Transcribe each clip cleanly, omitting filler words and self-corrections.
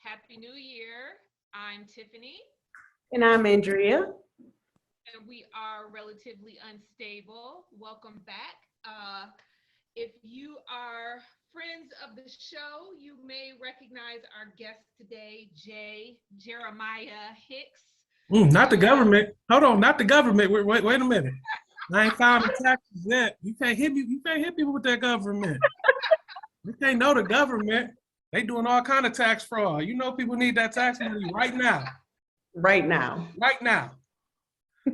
Happy New Year. I'm Tiffany. And I'm Andrea. And we are Relatively Unstable. Welcome back. If you are friends of the show, you may recognize our guest today, Jeremiah Hicks. Not the government. Hold on, not the government. Wait a minute. I ain't filed the taxes yet. You can't hit me. You can't hit people with that government. You can't know the government. They doing all kind of tax fraud. You know people need that tax money right now. Right now. Right now.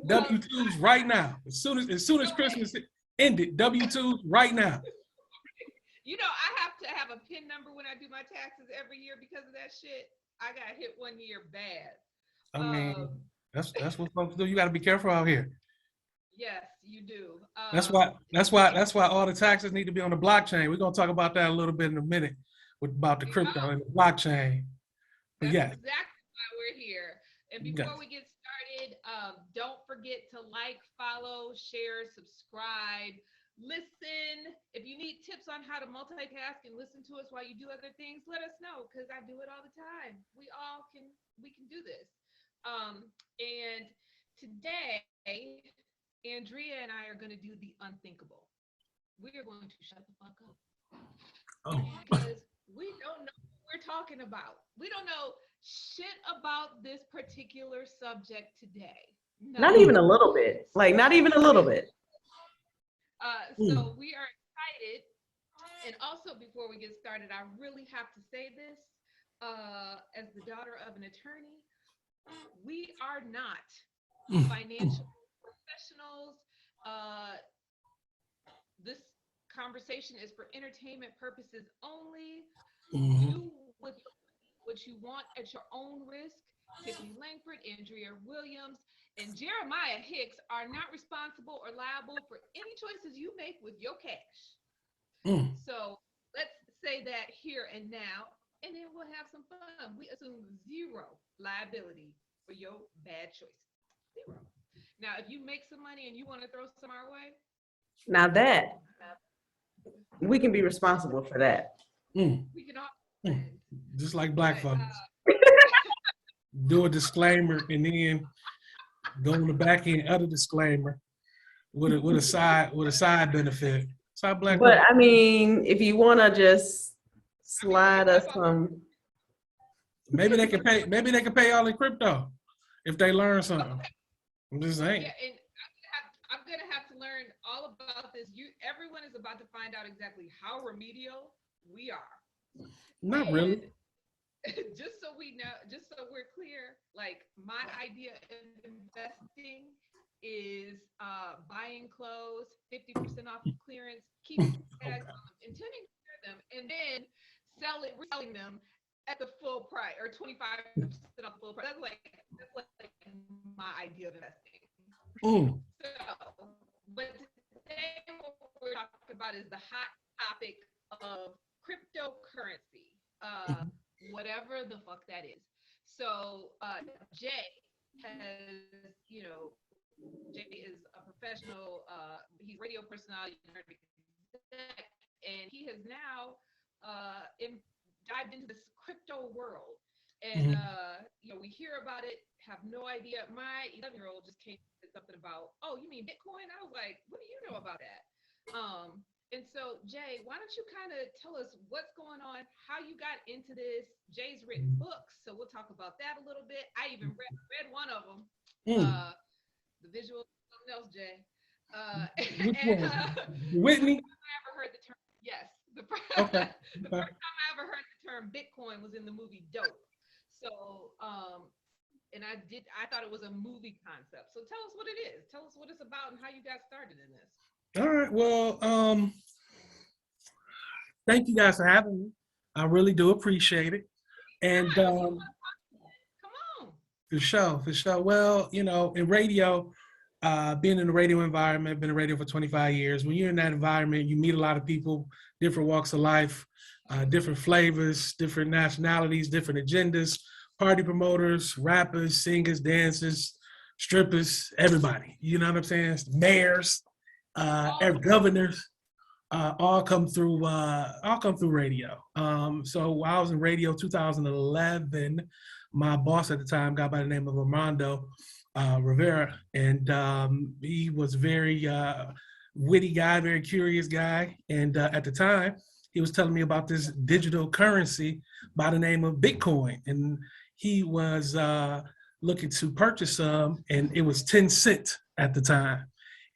W-2s right now. As soon as Christmas ended, W-2s right now. You know, I have to have a PIN number when I do my taxes every year because of that shit. I got hit one year bad. I mean, that's what folks do. You got to be careful out here. Yes, you do. That's why all the taxes need to be on the blockchain. We're gonna talk about that a little bit in a minute about the crypto and the blockchain. But that's exactly why we're here. And before we get started, don't forget to like, follow, share, subscribe, listen. If you need tips on how to multitask and listen to us while you do other things, let us know because I do it all the time. We can do this. And today, Andrea and I are going to do the unthinkable. We are going to shut the fuck up. Because we don't know what we're talking about. We don't know shit about this particular subject today. No. Not even a little bit. Like, not even a little bit. So we are excited. And also, before we get started, I really have to say this. As the daughter of an attorney, we are not financial professionals. This conversation is for entertainment purposes only. Do with what you want at your own risk. Tiffany Langford, Andrea Williams, and Jeremiah Hicks are not responsible or liable for any choices you make with your cash. So let's say that here and now, and then we'll have some fun. We assume zero liability for your bad choices. Zero. Now, if you make some money and you want to throw some our way, now that we can be responsible for that. We can all just like black folks. Do a disclaimer and then go on the back end, other disclaimer with a side benefit. Side black. But I mean, if you want to just slide us some, maybe they can pay all in crypto if they learn something. I'm just saying. Yeah, and I'm gonna have to learn all about this. Everyone is about to find out exactly how remedial we are. Not really. Just so we know, just so we're clear, like my idea of investing is buying clothes 50% off of clearance, keeping tags on them, intending to wear them, and then reselling them at the full price or 25% off the full price. That's like my idea of investing. So, but today what we're talking about is the hot topic of cryptocurrency. Whatever the fuck that is. So Jay has, Jay is a professional, he's radio personality, and he has now dived into this crypto world. And, we hear about it, have no idea. My 11-year-old just came to something about, oh, you mean Bitcoin? I was like, what do you know about that? And so, Jay, why don't you kind of tell us what's going on, how you got into this? Jay's written books, so we'll talk about that a little bit. I even read one of them, The Visual, something else, Jay. Whitney? The first time I ever heard the term, yes. The first time I ever heard the term Bitcoin was in the movie Dope. So, and I thought it was a movie concept. So tell us what it is. Tell us what it's about and how you got started in this. All right. Well, thank you guys for having me. I really do appreciate it. And come on. For sure. Well, in radio, being in the radio environment, been in radio for 25 years. When you're in that environment, you meet a lot of people, different walks of life, different flavors, different nationalities, different agendas, party promoters, rappers, singers, dancers, strippers, everybody. You know what I'm saying? Mayors, governors, all come through radio. So while I was in radio 2011, my boss at the time, guy by the name of Armando Rivera, and he was very witty guy, very curious guy. And at the time, he was telling me about this digital currency by the name of Bitcoin. And he was looking to purchase some, and it was 10 cents at the time.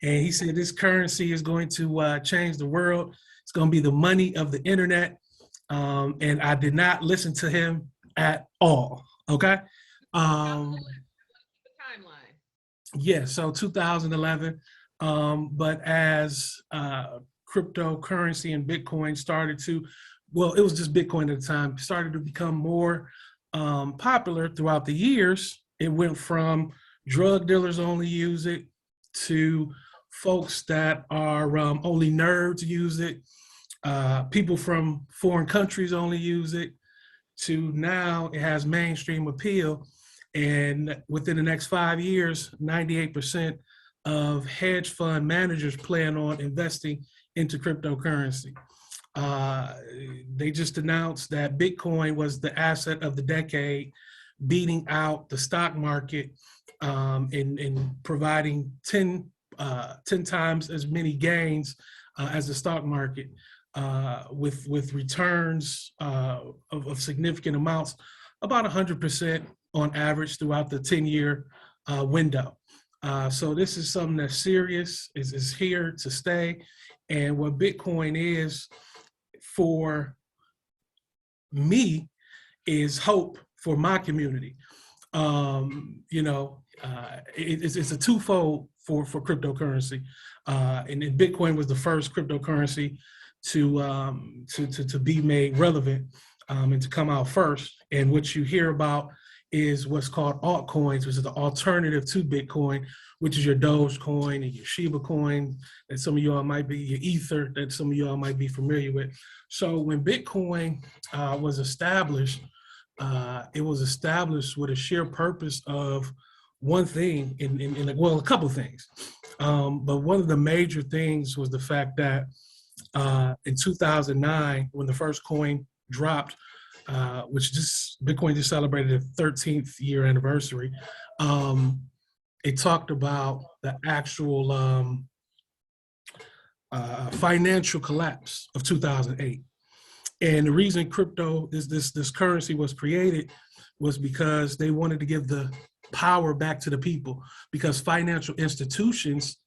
And he said, this currency is going to change the world. It's going to be the money of the internet. And I did not listen to him at all. Okay. Timeline. Yeah. So 2011. But as cryptocurrency and Bitcoin started to, well, it was just Bitcoin at the time, started to become more popular throughout the years. It went from drug dealers only use it to folks that are only nerds use it, people from foreign countries only use it, to now it has mainstream appeal. And within the next 5 years, 98% of hedge fund managers plan on investing into cryptocurrency. They just announced that Bitcoin was the asset of the decade, beating out the stock market and providing 10 times as many gains as the stock market, with returns of significant amounts, about 100% on average throughout the 10-year window. So this is something that's serious, is here to stay. And what Bitcoin is for me is hope for my community. It's a twofold for cryptocurrency. And Bitcoin was the first cryptocurrency to be made relevant and to come out first. And what you hear about is what's called altcoins, which is the alternative to Bitcoin, which is your Dogecoin and your Shiba coin that some of y'all might be, your Ether that some of y'all might be familiar with. So when Bitcoin was established, it was established with a sheer purpose of one thing, well, a couple things. But one of the major things was the fact that in 2009, when the first coin dropped, Bitcoin just celebrated its 13th year anniversary, it talked about the actual financial collapse of 2008. And the reason this currency was created was because they wanted to give the power back to the people, because financial institutions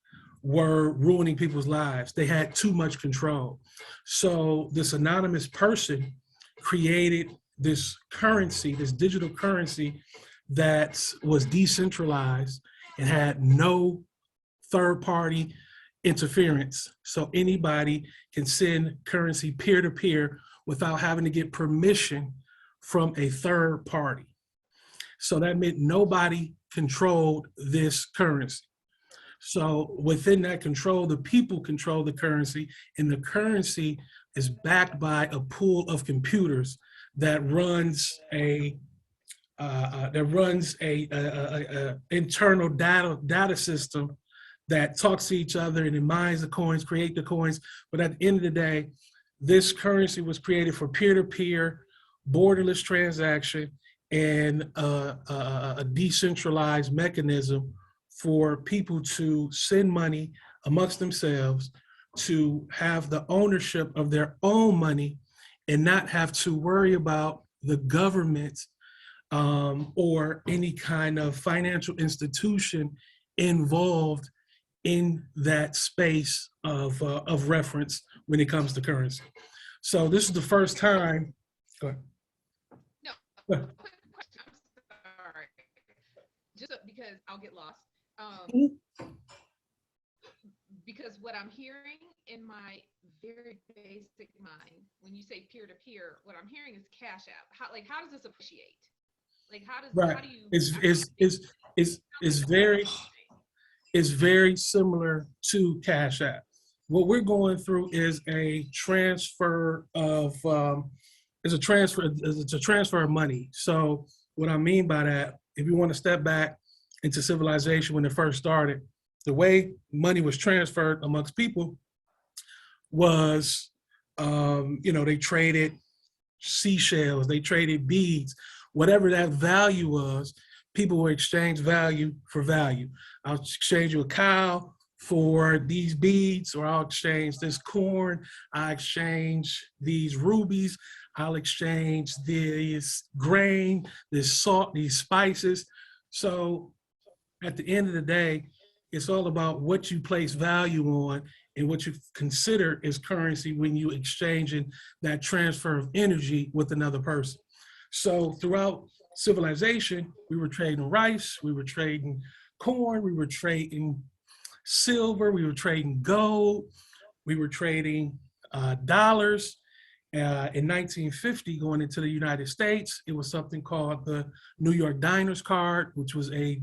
were ruining people's lives. They had too much control. So this anonymous person created this currency, this digital currency that was decentralized and had no third-party interference. So anybody can send currency peer-to-peer without having to get permission from a third party. So that meant nobody controlled this currency. So within that control, the people control the currency, and the currency is backed by a pool of computers that runs a internal data system that talks to each other and it mines the coins, create the coins. But at the end of the day, this currency was created for peer-to-peer, borderless transaction, and a decentralized mechanism for people to send money amongst themselves, to have the ownership of their own money and not have to worry about the government or any kind of financial institution involved in that space of reference when it comes to currency. So this is the first time. Go ahead. No, quick question. I'm sorry. Just because I'll get lost. Because what I'm hearing in my very basic mind, when you say peer-to-peer, what I'm hearing is Cash App. How does this appreciate? How do you? It's very similar to Cash App. What we're going through is a transfer of of money. So what I mean by that, if you want to step back into civilization when it first started, the way money was transferred amongst people was, they traded seashells, they traded beads, whatever that value was, people would exchange value for value. I'll exchange you a cow for these beads, or I'll exchange this corn, I exchange these rubies, I'll exchange this grain, this salt, these spices. So at the end of the day, it's all about what you place value on and what you consider is currency when you exchanging that transfer of energy with another person. So throughout civilization, we were trading rice, we were trading corn, we were trading silver, we were trading gold, we were trading dollars. In 1950, going into the United States, it was something called the New York Diners card, which was a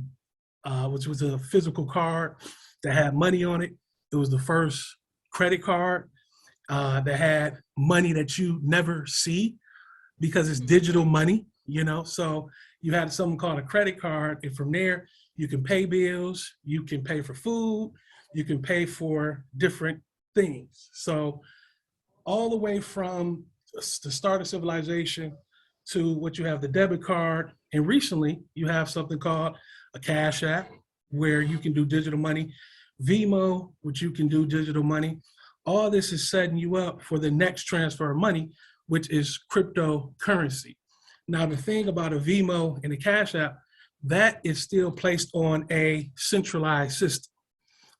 physical card that had money on it. It was the first credit card that had money that you never see because it's digital money, So you had something called a credit card, and from there you can pay bills, you can pay for food, you can pay for different things. So all the way from the start of civilization to what you have, the debit card, and recently you have something called a Cash App, where you can do digital money, Vimo, which you can do digital money. All this is setting you up for the next transfer of money, which is cryptocurrency. Now, the thing about a Vimo and a Cash App, that is still placed on a centralized system,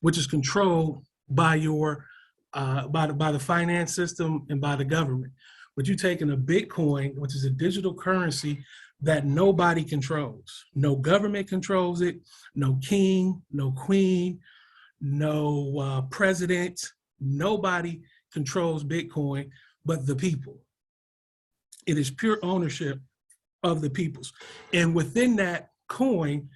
which is controlled by your by the finance system and by the government. But you're taking a Bitcoin, which is a digital currency that nobody controls. No government controls it, no king, no queen, no president. Nobody controls Bitcoin but the people. It is pure ownership of the peoples. And within that coin,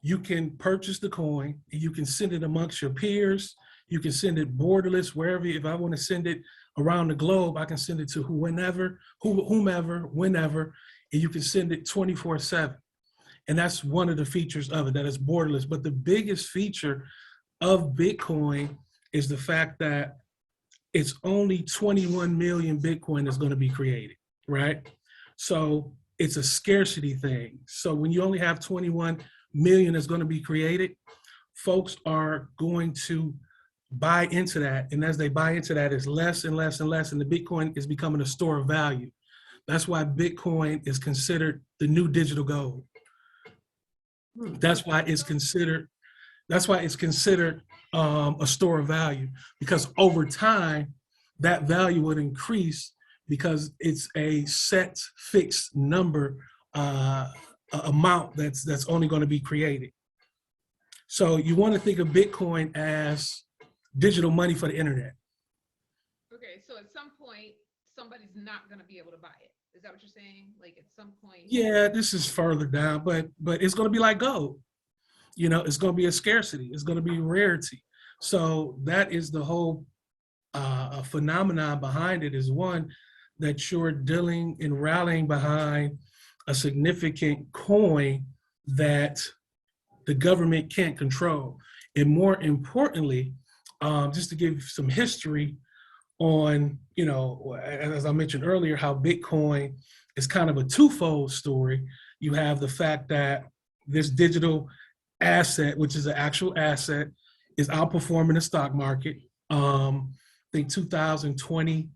you can purchase the coin, you can send it amongst your peers, you can send it borderless, wherever. If I want to send it around the globe, I can send it to whomever, whenever, and you can send it 24/7. And that's one of the features of it, that it's borderless. But the biggest feature of Bitcoin is the fact that it's only 21 million Bitcoin that's going to be created, right? So it's a scarcity thing. So when you only have 21 million that's going to be created, folks are going to buy into that. And as they buy into that, it's less and less and less. And the Bitcoin is becoming a store of value. That's why Bitcoin is considered the new digital gold. That's why it's considered a store of value, because over time that value would increase because it's a set fixed number amount that's only going to be created. So you want to think of Bitcoin as digital money for the internet. Okay, so at some point somebody's not going to be able to buy it. Is that what you're saying? Like at some point? Yeah, this is further down, but it's going to be like gold. It's going to be a scarcity. It's going to be rarity. So that is the whole phenomenon behind it, is one, that you're dealing and rallying behind a significant coin that the government can't control. And more importantly, just to give some history on, as I mentioned earlier, how Bitcoin is kind of a twofold story. You have the fact that this digital asset, which is an actual asset, is outperforming the stock market. I think 2020,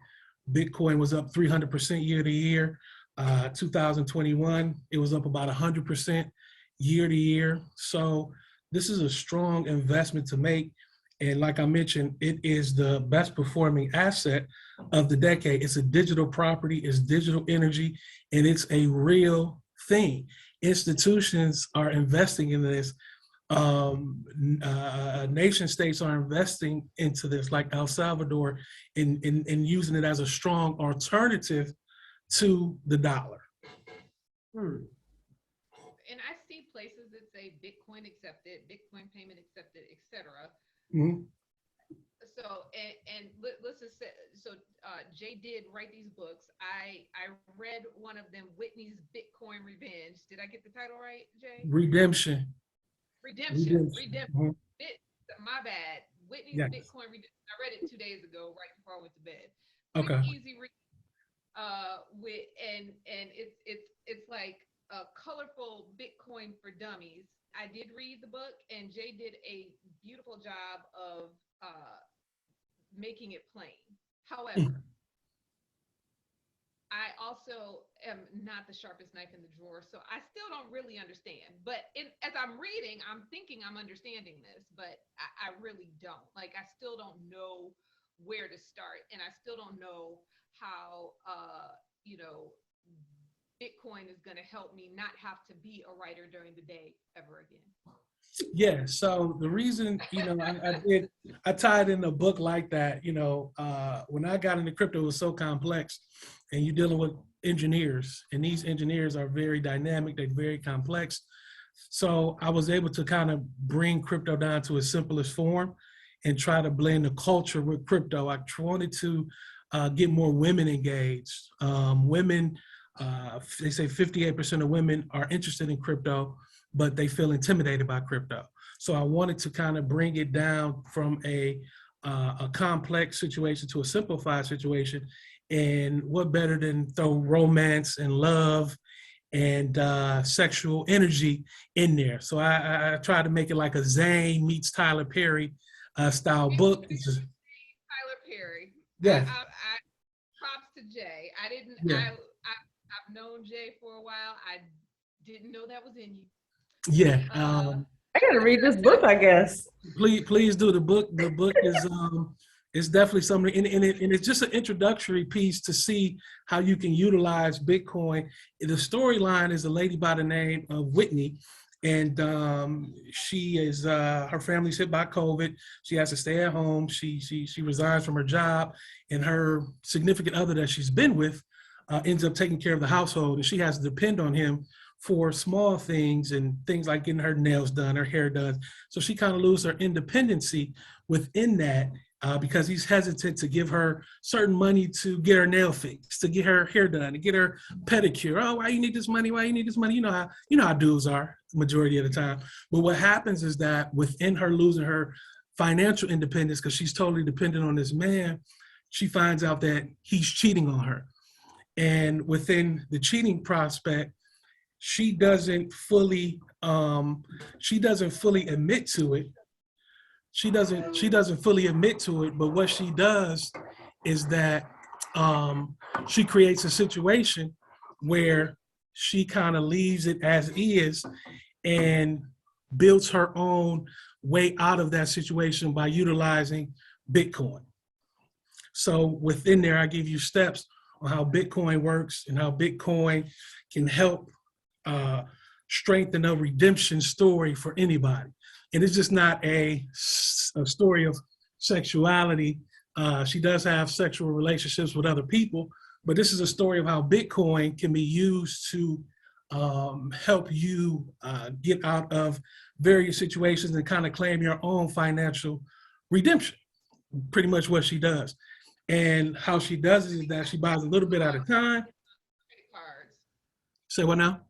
Bitcoin was up 300% year to year. 2021, it was up about 100% year to year. So this is a strong investment to make. And like I mentioned, it is the best performing asset of the decade. It's a digital property, it's digital energy, and it's a real thing. Institutions are investing in this. Nation states are investing into this, like El Salvador, in using it as a strong alternative to the dollar. And I see places that say Bitcoin accepted, Bitcoin payment accepted, etc. Mm-hmm. So, and let's just say, so Jay did write these books. I read one of them, Whitney's Bitcoin Revenge. Did I get the title right, Jay? Redemption. Mm-hmm. Mm-hmm. My bad. Whitney's Yes. Bitcoin Redemption. I read it 2 days ago, right before I went to bed. Okay. Quick, easy read. It's like a colorful Bitcoin for dummies. I did read the book, and Jay did a beautiful job of making it plain. However, I also am not the sharpest knife in the drawer, so I still don't really understand. But as I'm reading, I'm thinking I'm understanding this, but I really don't. Like, I still don't know where to start, and I still don't know how, Bitcoin is going to help me not have to be a writer during the day ever again. Yeah. So the reason, I tied in a book like that, when I got into crypto, it was so complex, and you're dealing with engineers, and these engineers are very dynamic. They're very complex. So I was able to kind of bring crypto down to its simplest form and try to blend the culture with crypto. I wanted to get more women engaged. Women, they say 58% of women are interested in crypto, but they feel intimidated by crypto. So I wanted to kind of bring it down from a complex situation to a simplified situation. And what better than throw romance and love and sexual energy in there. So I try to make it like a Zane meets Tyler Perry style book. Tyler Perry. Yeah. I props to Jay. Yeah. I've known Jay for a while. I didn't know that was in you. Yeah. I gotta read this book, I guess. Please do. The book is it's definitely something, and it's just an introductory piece to see how you can utilize Bitcoin. The storyline is a lady by the name of Whitney, and she is her family's hit by COVID. She has to stay at home. She resigns from her job, and her significant other that she's been with ends up taking care of the household, and she has to depend on him for small things and things like getting her nails done, her hair done. So she kind of loses her independency within that because he's hesitant to give her certain money to get her nail fixed, to get her hair done, to get her pedicure. Oh, why you need this money? Why you need this money? You know how dudes are majority of the time. But what happens is that within her losing her financial independence, because she's totally dependent on this man, she finds out that he's cheating on her. And within the cheating prospect, she doesn't fully admit to it. She doesn't fully admit to it, but what she does is that she creates a situation where she kind of leaves it as is and builds her own way out of that situation by utilizing Bitcoin. So within there, I give you steps on how Bitcoin works and how Bitcoin can help strengthen a redemption story for anybody. And it's just not a story of sexuality. She does have sexual relationships with other people, but this is a story of how Bitcoin can be used to help you get out of various situations and kind of claim your own financial redemption. Pretty much what she does. And how she does it is that she buys a little bit at a time. Credit cards. Say what now?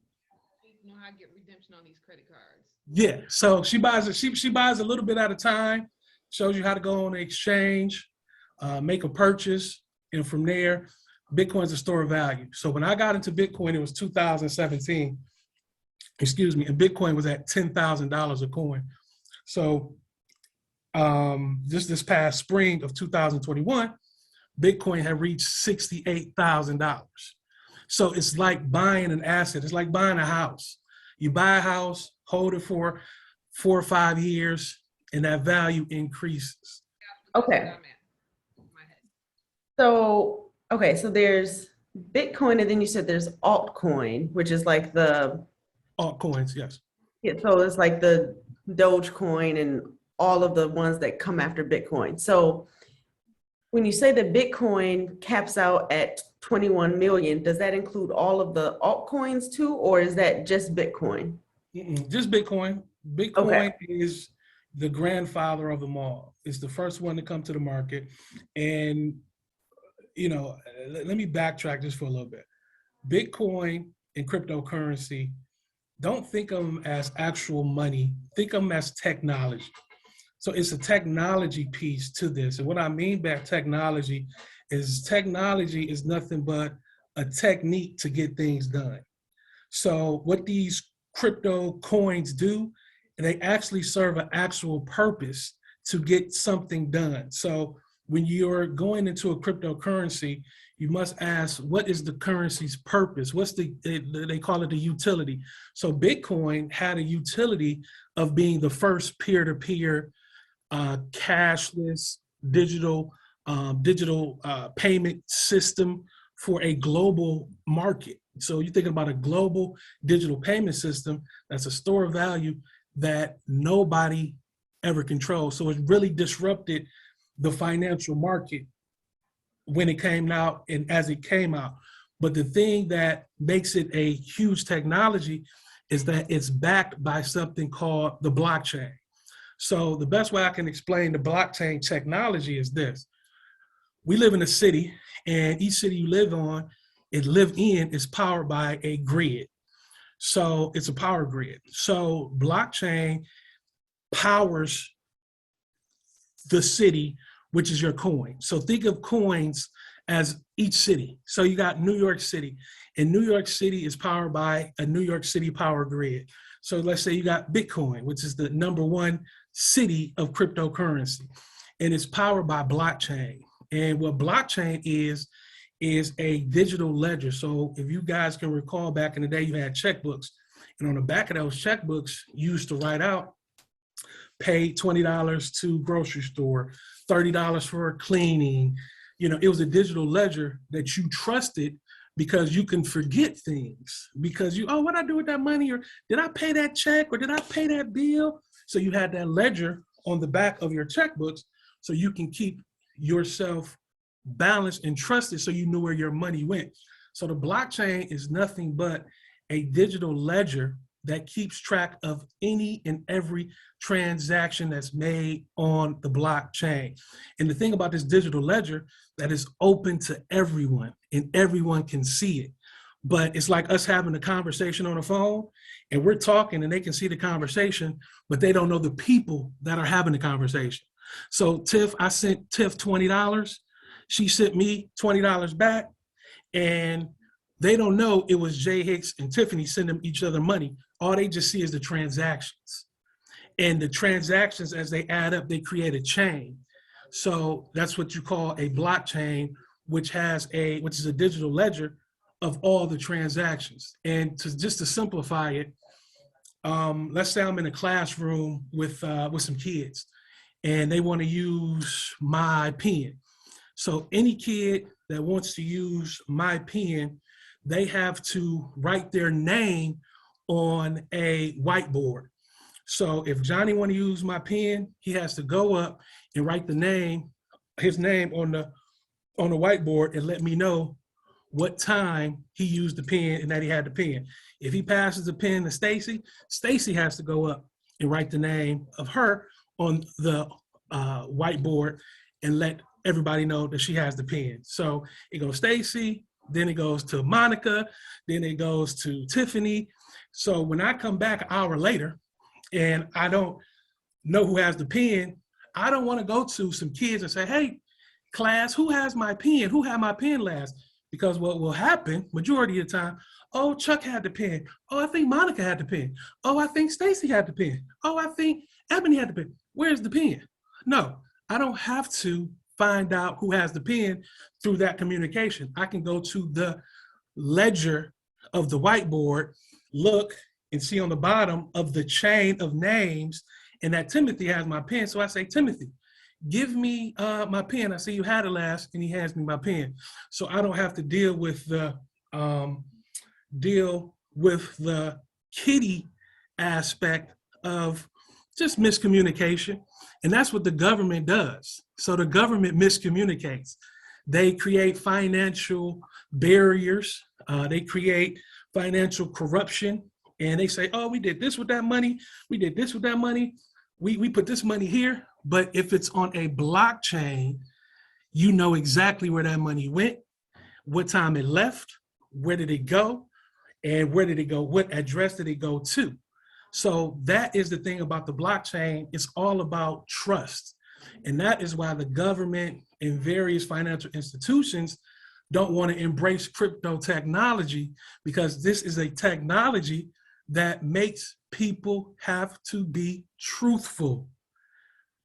You know how to get redemption on these credit cards. Yeah, so she buys a little bit at a time, shows you how to go on the exchange, make a purchase, and from there, Bitcoin's a store of value. So when I got into Bitcoin, it was 2017, and Bitcoin was at $10,000 a coin. So this past spring of 2021, Bitcoin had reached $68,000. So it's like buying an asset. It's like buying a house. You buy a house, hold it for 4 or 5 years, and that value increases. Okay. So there's Bitcoin, and then you said there's altcoin, which is like the Altcoins, yes. Yeah, so it's like the Dogecoin and all of the ones that come after Bitcoin. So when you say that Bitcoin caps out at 21 million, does that include all of the altcoins too, or is that just Bitcoin? Just Bitcoin. Bitcoin is the grandfather of them all. It's the first one to come to the market. And, let me backtrack just for a little bit. Bitcoin and cryptocurrency, don't think of them as actual money. Think of them as technology. So it's a technology piece to this. And what I mean by technology is nothing but a technique to get things done. So what these crypto coins do, they actually serve an actual purpose to get something done. So when you're going into a cryptocurrency, you must ask, what is the currency's purpose? What's they call it the utility. So Bitcoin had a utility of being the first peer-to-peer cashless digital payment system for a global market. So you're thinking about a global digital payment system that's a store of value that nobody ever controls. So it really disrupted the financial market when it came out and as it came out. But the thing that makes it a huge technology is that it's backed by something called the blockchain. So the best way I can explain the blockchain technology is this. We live in a city, and each city you live in is powered by a grid. So it's a power grid. So blockchain powers the city, which is your coin. So think of coins as each city. So you got New York City, and New York City is powered by a New York City power grid. So let's say you got Bitcoin, which is the #1 city of cryptocurrency, and it's powered by blockchain. And what blockchain is a digital ledger. So if you guys can recall, back in the day, you had checkbooks, and on the back of those checkbooks, you used to write out, pay $20 to grocery store, $30 for cleaning. It was a digital ledger that you trusted because you can forget things, because what I do with that money, or did I pay that check, or did I pay that bill? So you had that ledger on the back of your checkbooks so you can keep yourself balanced and trusted, so you knew where your money went. So the blockchain is nothing but a digital ledger that keeps track of any and every transaction that's made on the blockchain. And the thing about this digital ledger, that is open to everyone and everyone can see it. But it's like us having a conversation on a phone, and we're talking and they can see the conversation, but they don't know the people that are having the conversation. So I sent Tiff $20. She sent me $20 back, and they don't know it was Jay Hicks and Tiffany sending each other money. All they just see is the transactions. And the transactions, as they add up, they create a chain. So that's what you call a blockchain, which is a digital ledger of all the transactions. And just to simplify it, let's say I'm in a classroom with some kids, and they want to use my pen. So any kid that wants to use my pen, they have to write their name on a whiteboard. So if Johnny want to use my pen, he has to go up and write his name on the whiteboard and let me know what time he used the pen and that he had the pen. If he passes the pen to Stacy, Stacy has to go up and write the name of her on the whiteboard and let everybody know that she has the pen. So it goes Stacy, then it goes to Monica, then it goes to Tiffany. So when I come back an hour later and I don't know who has the pen, I don't want to go to some kids and say, hey, class, who has my pen? Who had my pen last? Because what will happen majority of the time, oh, Chuck had the pen. Oh, I think Monica had the pen. Oh, I think Stacy had the pen. Oh, I think Ebony had the pen. Where's the pen? No, I don't have to find out who has the pen through that communication. I can go to the ledger of the whiteboard, look and see on the bottom of the chain of names, and that Timothy has my pen. So I say, Timothy, give me my pen. I see you had it last, and he hands me my pen. So I don't have to deal with the kitty aspect of just miscommunication. And that's what the government does. So the government miscommunicates. They create financial barriers. They create financial corruption. And they say, oh, we did this with that money. We did this with that money. We put this money here. But if it's on a blockchain, you know exactly where that money went, what time it left, where did it go, and where did it go? What address did it go to? So that is the thing about the blockchain. It's all about trust. And that is why the government and various financial institutions don't want to embrace crypto technology, because this is a technology that makes people have to be truthful.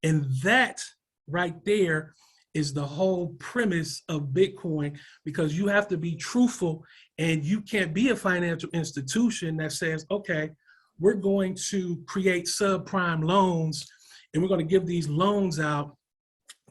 And that right there is the whole premise of Bitcoin, because you have to be truthful, and you can't be a financial institution that says, okay, we're going to create subprime loans and we're going to give these loans out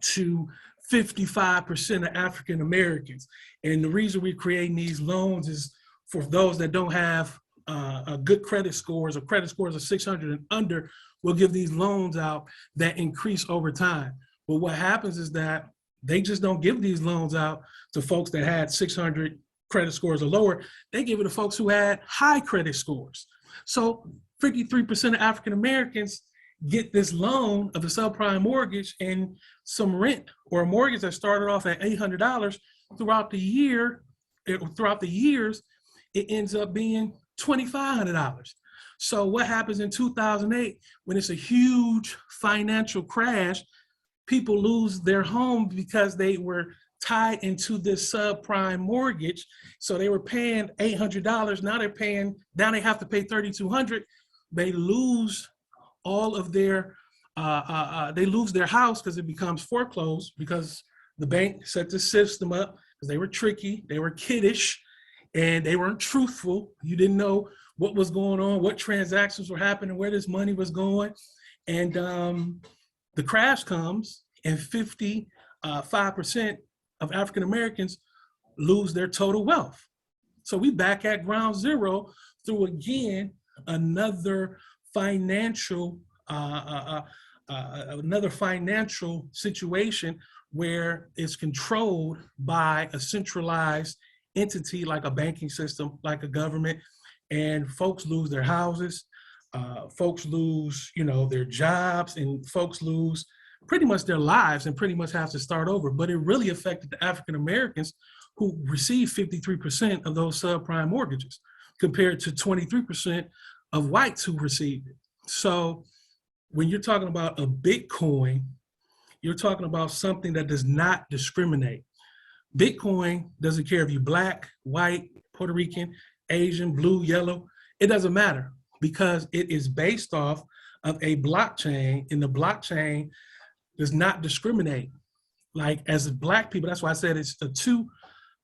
to 55% of African Americans. And the reason we're creating these loans is for those that don't have a good credit scores, or credit scores of 600 and under. We'll give these loans out that increase over time. But what happens is that they just don't give these loans out to folks that had 600 credit scores or lower. They give it to folks who had high credit scores. So 53% of African Americans get this loan of a subprime mortgage, and some rent or a mortgage that started off at $800 throughout the years, it ends up being $2,500. So what happens in 2008 when it's a huge financial crash? People lose their home because they were tied into this subprime mortgage. So they were paying $800. Now they have to pay $3,200. They lose all of their, they lose their house because it becomes foreclosed, because the bank set the system up because they were tricky, they were kiddish, and they weren't truthful. You didn't know what was going on, what transactions were happening, where this money was going. And the crash comes, and 55% of African Americans lose their total wealth. So we back at ground zero through, again, another financial situation where it's controlled by a centralized entity like a banking system, like a government, and folks lose their houses, folks lose, their jobs, and folks lose pretty much their lives and pretty much have to start over. But it really affected the African Americans who received 53% of those subprime mortgages compared to 23% of whites who received it. So when you're talking about a Bitcoin, you're talking about something that does not discriminate. Bitcoin doesn't care if you're black, white, Puerto Rican, Asian, blue, yellow. It doesn't matter, because it is based off of a blockchain, and the blockchain does not discriminate. Like, as black people, that's why I said it's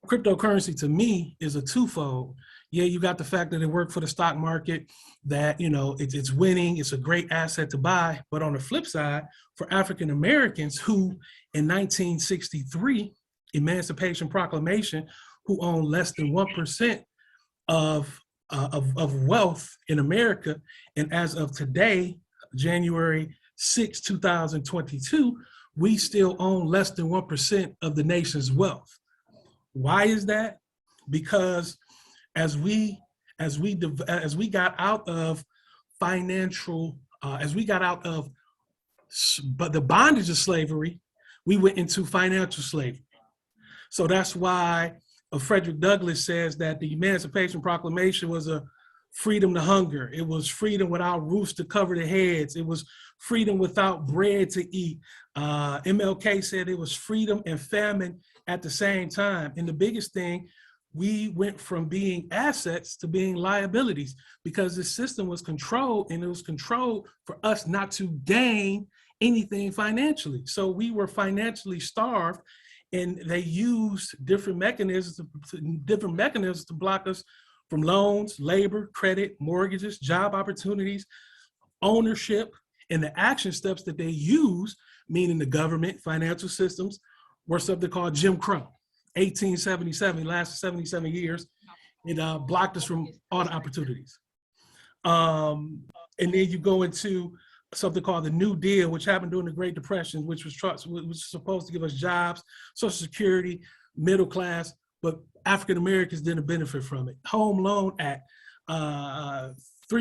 cryptocurrency to me is a twofold. Yeah, you got the fact that it worked for the stock market, that, it's winning, it's a great asset to buy. But on the flip side, for African Americans who in 1963, Emancipation Proclamation, who own less than 1% of wealth in America, and as of today, January 6, 2022, we still own less than 1% of the nation's wealth. Why is that? Because as we got out of financial, but the bondage of slavery, we went into financial slavery. So that's why Frederick Douglass says that the Emancipation Proclamation was a freedom to hunger. It was freedom without roofs to cover their heads. It was freedom without bread to eat. MLK said it was freedom and famine at the same time. And the biggest thing, we went from being assets to being liabilities, because the system was controlled, and it was controlled for us not to gain anything financially. So we were financially starved, and they used different mechanisms to block us from loans, labor, credit, mortgages, job opportunities, ownership, and the action steps that they use, meaning the government, financial systems, were something called Jim Crow. 1877, lasted 77 years. It blocked us from all the opportunities. And then you go into something called the New Deal, which happened during the Great Depression, which was supposed to give us jobs, Social Security, middle class, but African Americans didn't benefit from it. Home Loan Act, $3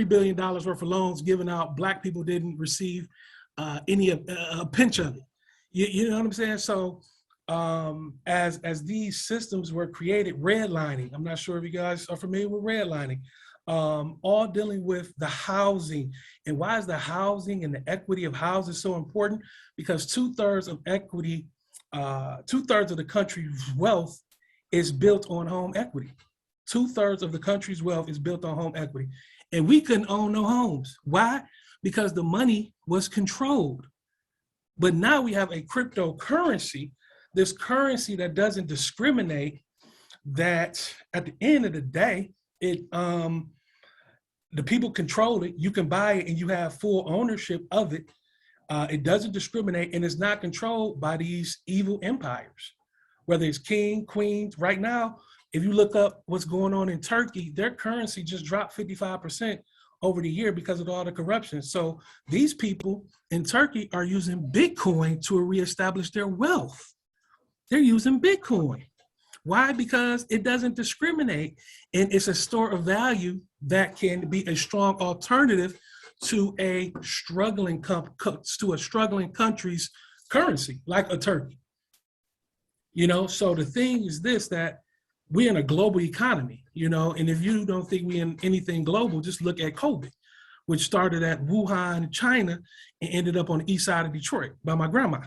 billion worth of loans given out. Black people didn't receive any a pinch of it. You know what I'm saying? So as these systems were created, redlining, I'm not sure if you guys are familiar with redlining. all dealing with the housing. And why is the housing and the equity of houses so important? Because 2/3 of equity, 2/3 of the country's wealth is built on home equity. 2/3 of the country's wealth is built on home equity. And we couldn't own no homes. Why? Because the money was controlled. But now we have a cryptocurrency, this currency that doesn't discriminate, that at the end of the day, the people control it. You can buy it and you have full ownership of it. It doesn't discriminate, and it's not controlled by these evil empires, whether it's king, queens. Right now, if you look up what's going on in Turkey, their currency just dropped 55% over the year because of all the corruption. So these people in Turkey are using Bitcoin to reestablish their wealth. They're using Bitcoin. Why? Because it doesn't discriminate, and it's a store of value that can be a strong alternative to a struggling country's currency, like a Turkey. You know, so the thing is this, that we're in a global economy, you know, and if you don't think we're in anything global, just look at COVID, which started at Wuhan, China, and ended up on the east side of Detroit by my grandma.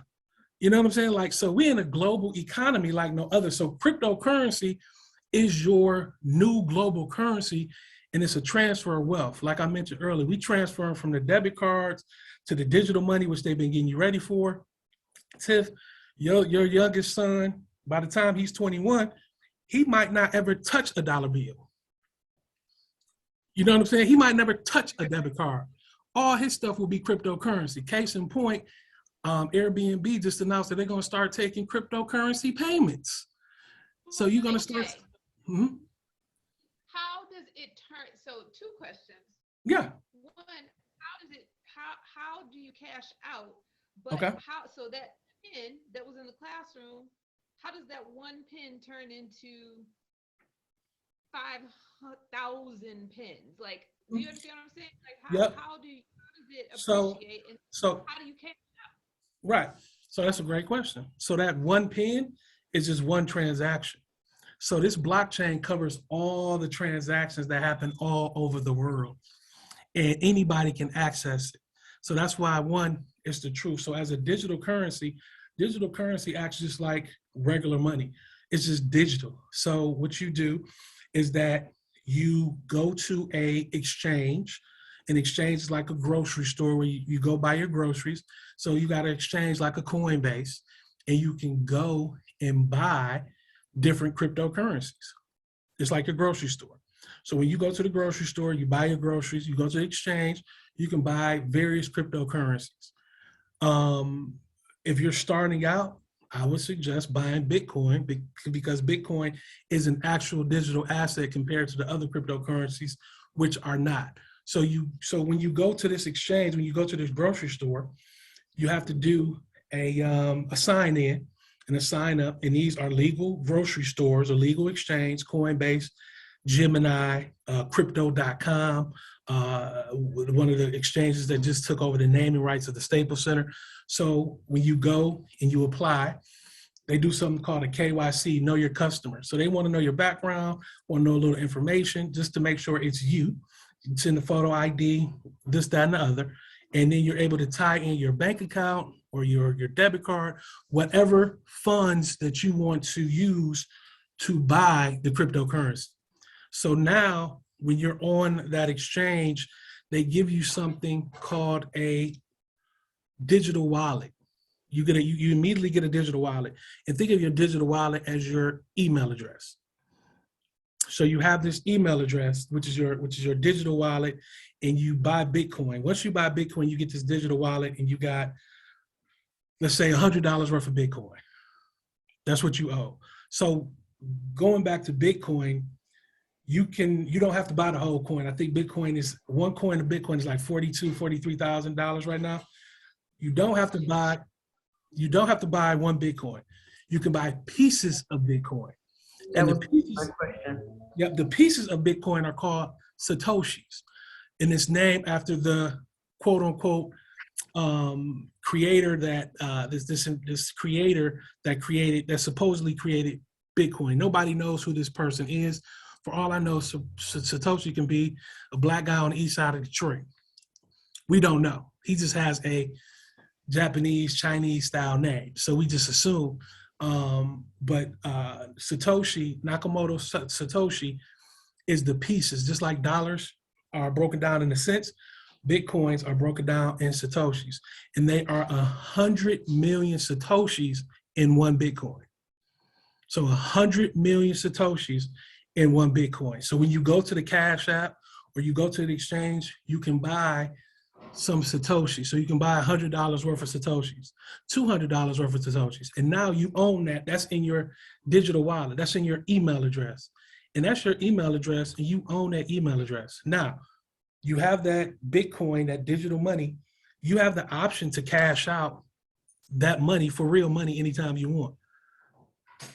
You know what I'm saying? Like, so we're in a global economy like no other. So cryptocurrency is your new global currency, and it's a transfer of wealth. Like I mentioned earlier, we transfer from the debit cards to the digital money, which they've been getting you ready for. Tiff, your youngest son, by the time he's 21, he might not ever touch a dollar bill. You know what I'm saying? He might never touch a debit card. All his stuff will be cryptocurrency. Case in point, Airbnb just announced that they're going to start taking cryptocurrency payments. So you're going to start. Hmm? How does it turn? So 2 questions. Yeah. One, how do you cash out? But okay. So that pin that was in the classroom, how does that one pin turn into 5,000 pins? Like, do you understand what I'm saying? Like, how does it appreciate? So how do you cash out? Right. So that's a great question. So that one pin is just one transaction. So this blockchain covers all the transactions that happen all over the world, and anybody can access it. So that's why, one, it's the truth. So as a digital currency acts just like regular money. It's just digital. So what you do is that you go to a exchange. An exchange is like a grocery store where you go buy your groceries. So you got an exchange like a Coinbase, and you can go and buy different cryptocurrencies. It's like a grocery store. So when you go to the grocery store, you buy your groceries, you go to the exchange, you can buy various cryptocurrencies. If you're starting out, I would suggest buying Bitcoin, because Bitcoin is an actual digital asset compared to the other cryptocurrencies, which are not. So when you go to this exchange, when you go to this grocery store, you have to do a sign in and a sign up. And these are legal grocery stores, a legal exchange, Coinbase, Gemini, crypto.com, one of the exchanges that just took over the naming rights of the Staples Center. So when you go and you apply, they do something called a KYC, know your customer. So they want to know your background, want to know a little information just to make sure it's you. It's in the photo ID, this, that, and the other. And then you're able to tie in your bank account or your debit card, whatever funds that you want to use to buy the cryptocurrency. So now when you're on that exchange, they give you something called a digital wallet. You immediately get a digital wallet, and think of your digital wallet as your email address. So you have this email address, which is your digital wallet, and you buy Bitcoin. Once you buy Bitcoin, you get this digital wallet, and you got, let's say, $100 worth of Bitcoin. That's what you owe. So going back to Bitcoin, you don't have to buy the whole coin. I think one coin of Bitcoin is like $43,000 right now. You don't have to buy one Bitcoin. You can buy pieces of Bitcoin. That was my question. Yep, the pieces of Bitcoin are called Satoshis, and it's named after the quote unquote creator that this creator that supposedly created Bitcoin. Nobody knows who this person is, For all I know, Satoshi can be a black guy on the east side of Detroit. We don't know. He just has a Japanese, Chinese style name. So we just assume. But Satoshi, Nakamoto Satoshi is the pieces, just like dollars are broken down in a cents, Bitcoins are broken down in Satoshis. And they are 100 million Satoshis in one Bitcoin. So 100 million Satoshis in one Bitcoin. So when you go to the Cash App or you go to the exchange, you can buy some Satoshi. So you can buy $100 worth of Satoshis, $200 worth of Satoshis. And now you own that. That's in your digital wallet. That's in your email address. And that's your email address, and you own that email address. Now, you have that Bitcoin, that digital money. You have the option to cash out that money for real money anytime you want. But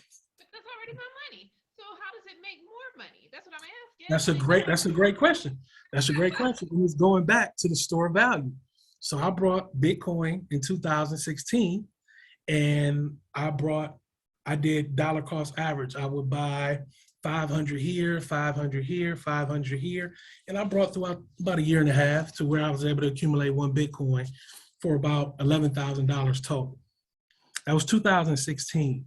that's already my money. So how does it make more money? That's what I'm asking. That's a great question. That's a great question. And it's going back to the store value. So I brought Bitcoin in 2016, and I did dollar cost average. I would buy 500 here, 500 here, 500 here. And I brought throughout about a year and a half to where I was able to accumulate one Bitcoin for about $11,000 total. That was 2016.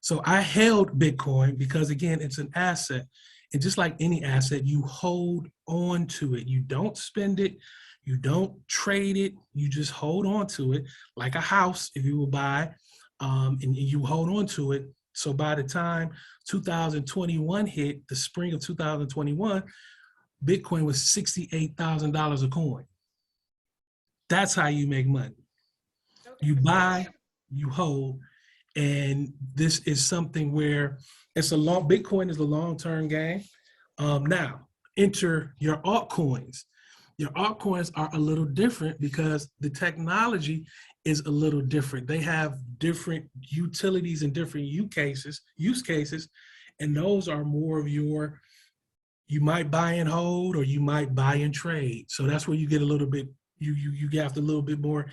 So I held Bitcoin because, again, it's an asset. And just like any asset, you hold on to it. You don't spend it. You don't trade it. You just hold on to it like a house if you will buy, and you hold on to it. So by the time 2021 hit, the spring of 2021, Bitcoin was $68,000 a coin. That's how you make money. Okay. You buy, you hold, and this is something where Bitcoin is a long-term game. Now, enter your altcoins. Your altcoins are a little different because the technology is a little different. They have different utilities and different use cases, and those are more of you might buy and hold, or you might buy and trade. So that's where you get a little bit, you have a little bit more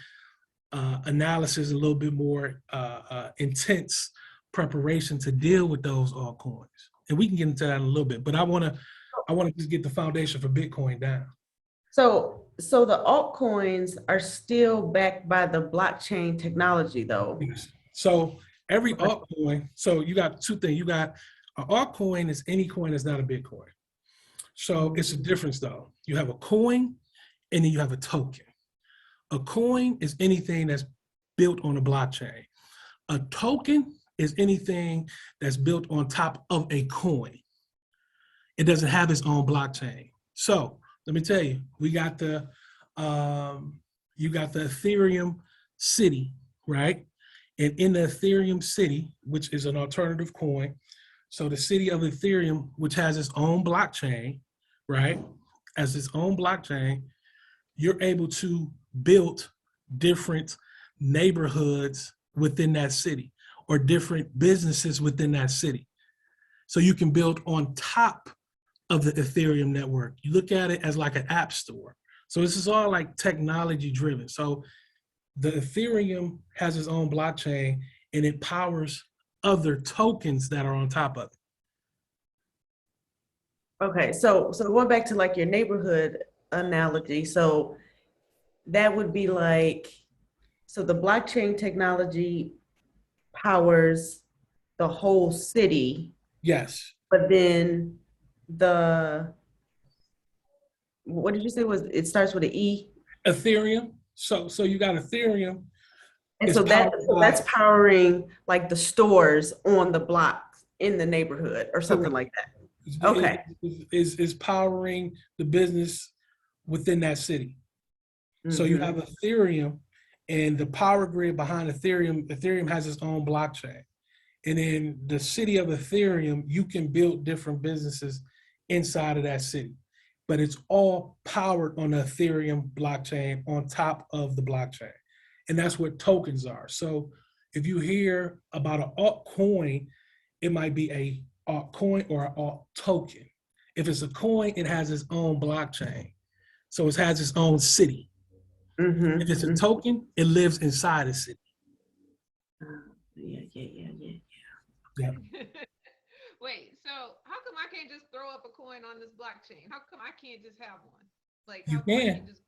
analysis, a little bit more intense preparation to deal with those altcoins. And we can get into that in a little bit, but I want to just get the foundation for Bitcoin down. So the altcoins are still backed by the blockchain technology, though. Yes. So every altcoin, so you got two things. You got an altcoin is any coin that's not a Bitcoin. So it's a difference, though. You have a coin, and then you have a token. A coin is anything that's built on a blockchain. A token is anything that's built on top of a coin. It doesn't have its own blockchain. So let me tell you, you got the Ethereum city, right? And in the Ethereum city, which is an alternative coin, so the city of Ethereum, which has its own blockchain, right? As its own blockchain, you're able to build different neighborhoods within that city or different businesses within that city. So you can build on top of the Ethereum network. You look at it as like an app store. So this is all like technology driven. So the Ethereum has its own blockchain, and it powers other tokens that are on top of it. Okay, so going back to like your neighborhood analogy, so that would be like, so the blockchain technology powers the whole city. Yes. But then what did you say it starts with an E? Ethereum. So you got Ethereum. And so that's powering like the stores on the block in the neighborhood or something like that. Okay. Is powering the business within that city. So you have Ethereum, and the power grid behind Ethereum has its own blockchain. And in the city of Ethereum, you can build different businesses inside of that city. But it's all powered on the Ethereum blockchain on top of the blockchain. And that's what tokens are. So if you hear about an altcoin, it might be a altcoin or an alt token. If it's a coin, it has its own blockchain. So it has its own city. If it's a token, it lives inside a city. Yeah. Yeah. Wait, so how come I can't just throw up a coin on this blockchain? How come I can't just have one? Like, You how come I can. can't just?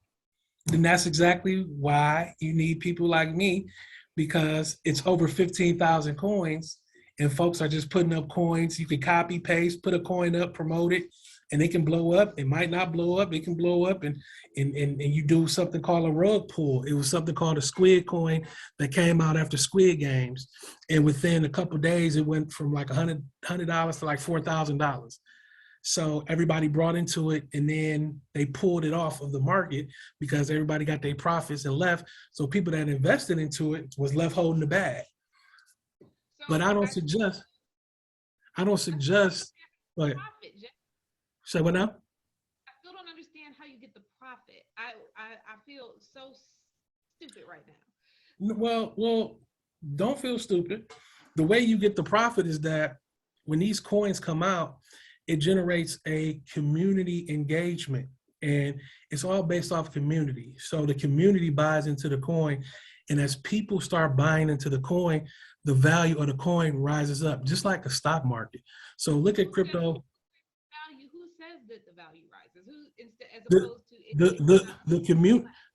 And that's exactly why you need people like me, because it's over 15,000 coins and folks are just putting up coins. You can copy, paste, put a coin up, promote it, and it can blow up. It might not blow up. It can blow up, and you do something called a rug pull. It was something called a squid coin that came out after Squid Games. And within a couple of days, it went from like $100 to like $4,000. So everybody brought into it, and then they pulled it off of the market because everybody got their profits and left. So people that invested into it was left holding the bag. So But I don't suggest, like, profit, Jay. say what now? I still don't understand how you get the profit. I feel so stupid right now. Well, don't feel stupid. The way you get the profit is that when these coins come out, it generates a community engagement, and it's all based off community. So the community buys into the coin, and as people start buying into the coin, the value of the coin rises up, just like the stock market. So look at crypto. Value. Who says that the value rises? Who instead as opposed to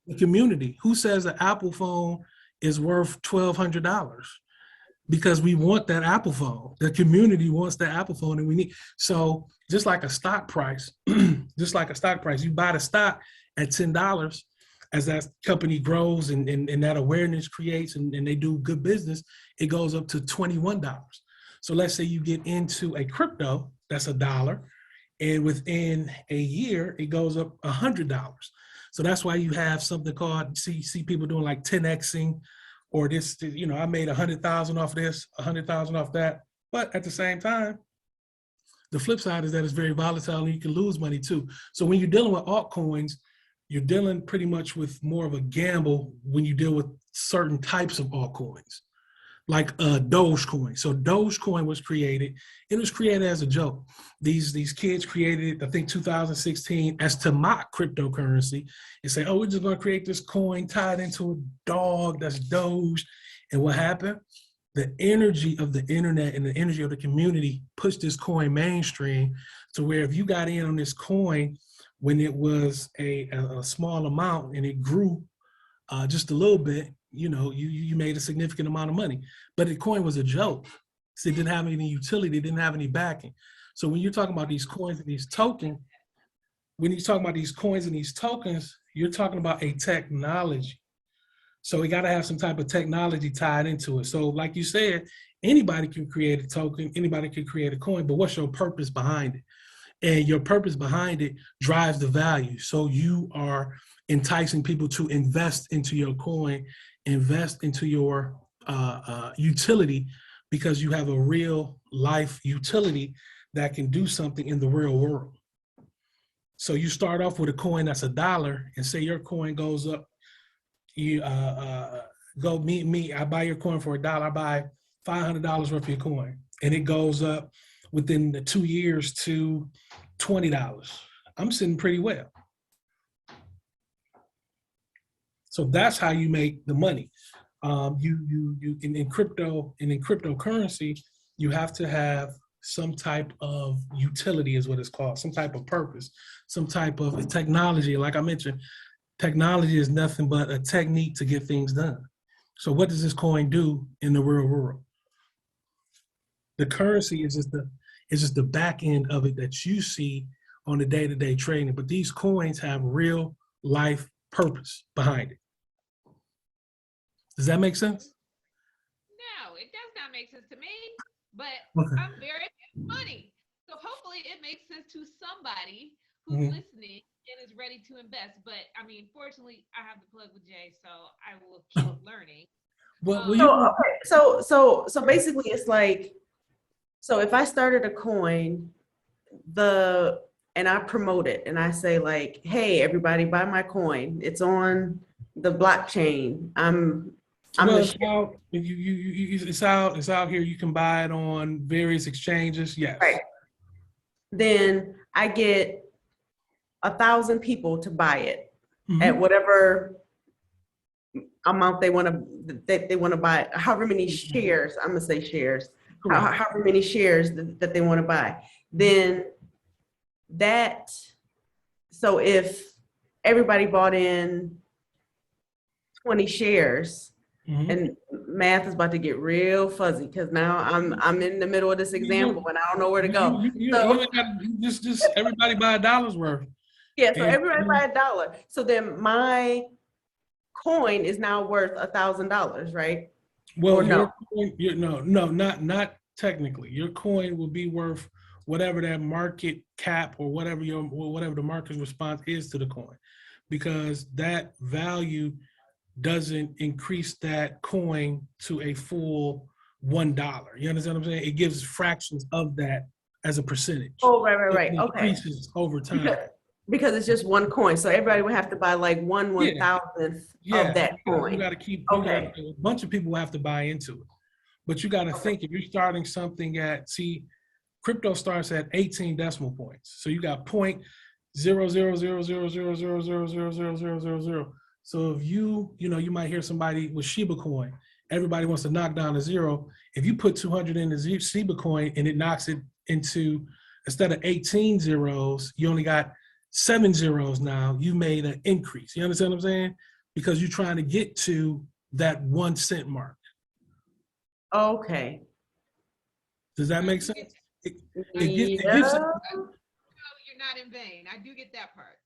The community. Who says an Apple phone is worth $1,200? Because we want that Apple phone. The community wants the Apple phone, and we need. So just like a stock price, you buy the stock at $10. As that company grows and that awareness creates and they do good business, it goes up to $21. So let's say you get into a crypto, that's $1, and within a year, it goes up $100. So that's why you have something called, see people doing like 10xing, or this, I made 100,000 off this, 100,000 off that. But at the same time, the flip side is that it's very volatile and you can lose money too. So when you're dealing with altcoins, you're dealing pretty much with more of a gamble when you deal with certain types of altcoins, like Dogecoin. So Dogecoin was created. It was created as a joke. These kids created it, I think 2016, as to mock cryptocurrency and say, oh, we're just going to create this coin tied into a dog that's Doge. And what happened? The energy of the internet and the energy of the community pushed this coin mainstream to where if you got in on this coin when it was a small amount and it grew just a little bit, you made a significant amount of money. But the coin was a joke. So it didn't have any utility, it didn't have any backing. So when you're talking about these coins and these tokens, you're talking about a technology. So we got to have some type of technology tied into it. So like you said, anybody can create a token, anybody can create a coin, but what's your purpose behind it? And your purpose behind it drives the value. So you are enticing people to invest into your coin, invest into your utility, because you have a real life utility that can do something in the real world. So you start off with a coin that's $1 and say your coin goes up, you go meet me, I buy your coin for $1, I buy $500 worth of your coin, and it goes up within the 2 years to $20. I'm sitting pretty well. So that's how you make the money. You in crypto and in cryptocurrency, you have to have some type of utility, is what it's called, some type of purpose, some type of technology. Like I mentioned, technology is nothing but a technique to get things done. So what does this coin do in the real world? The currency is just the back end of it that you see on the day-to-day trading. But these coins have real life purpose behind it. Does that make sense? No, it does not make sense to me. But Okay. I'm very money, so hopefully it makes sense to somebody who's listening and is ready to invest. But I mean, fortunately, I have the plug with Jay, so I will keep learning. So basically, it's like, so if I started a coin, and I promote it and I say like, hey, everybody buy my coin. It's on the blockchain. It's out here. You can buy it on various exchanges. Yes. Right. Then I get 1,000 people to buy it at whatever amount they want to buy, however many shares, I'm gonna say shares, however many shares that they want to buy. then so if everybody bought in 20 shares, and math is about to get real fuzzy because now I'm in the middle of this example and I don't know where to go. Just everybody buy $1 worth. Yeah, so everybody buy $1. So then my coin is now worth $1,000, right? Well, or no? Not technically. Your coin will be worth whatever that market cap or whatever the market response is to the coin, because that value doesn't increase that coin to a full $1. You understand what I'm saying? It gives fractions of that as a percentage. Oh, right. It Okay. increases over time. Because it's just one coin, so everybody would have to buy like 1/1000th of that coin. You got to keep. Okay. A bunch of people have to buy into it, but you got to think, if you're starting something crypto starts at 18 decimal points, so you got 0.0000000000000. So if you might hear somebody with Shiba coin, everybody wants to knock down a 0. If you put 200 in the Shiba coin and it knocks it into, instead of 18 zeros, you only got 7 zeros now, you made an increase. You understand what I'm saying? Because you're trying to get to that 1 cent mark. Okay. Does that make sense? No, you're not in vain. I do get that part.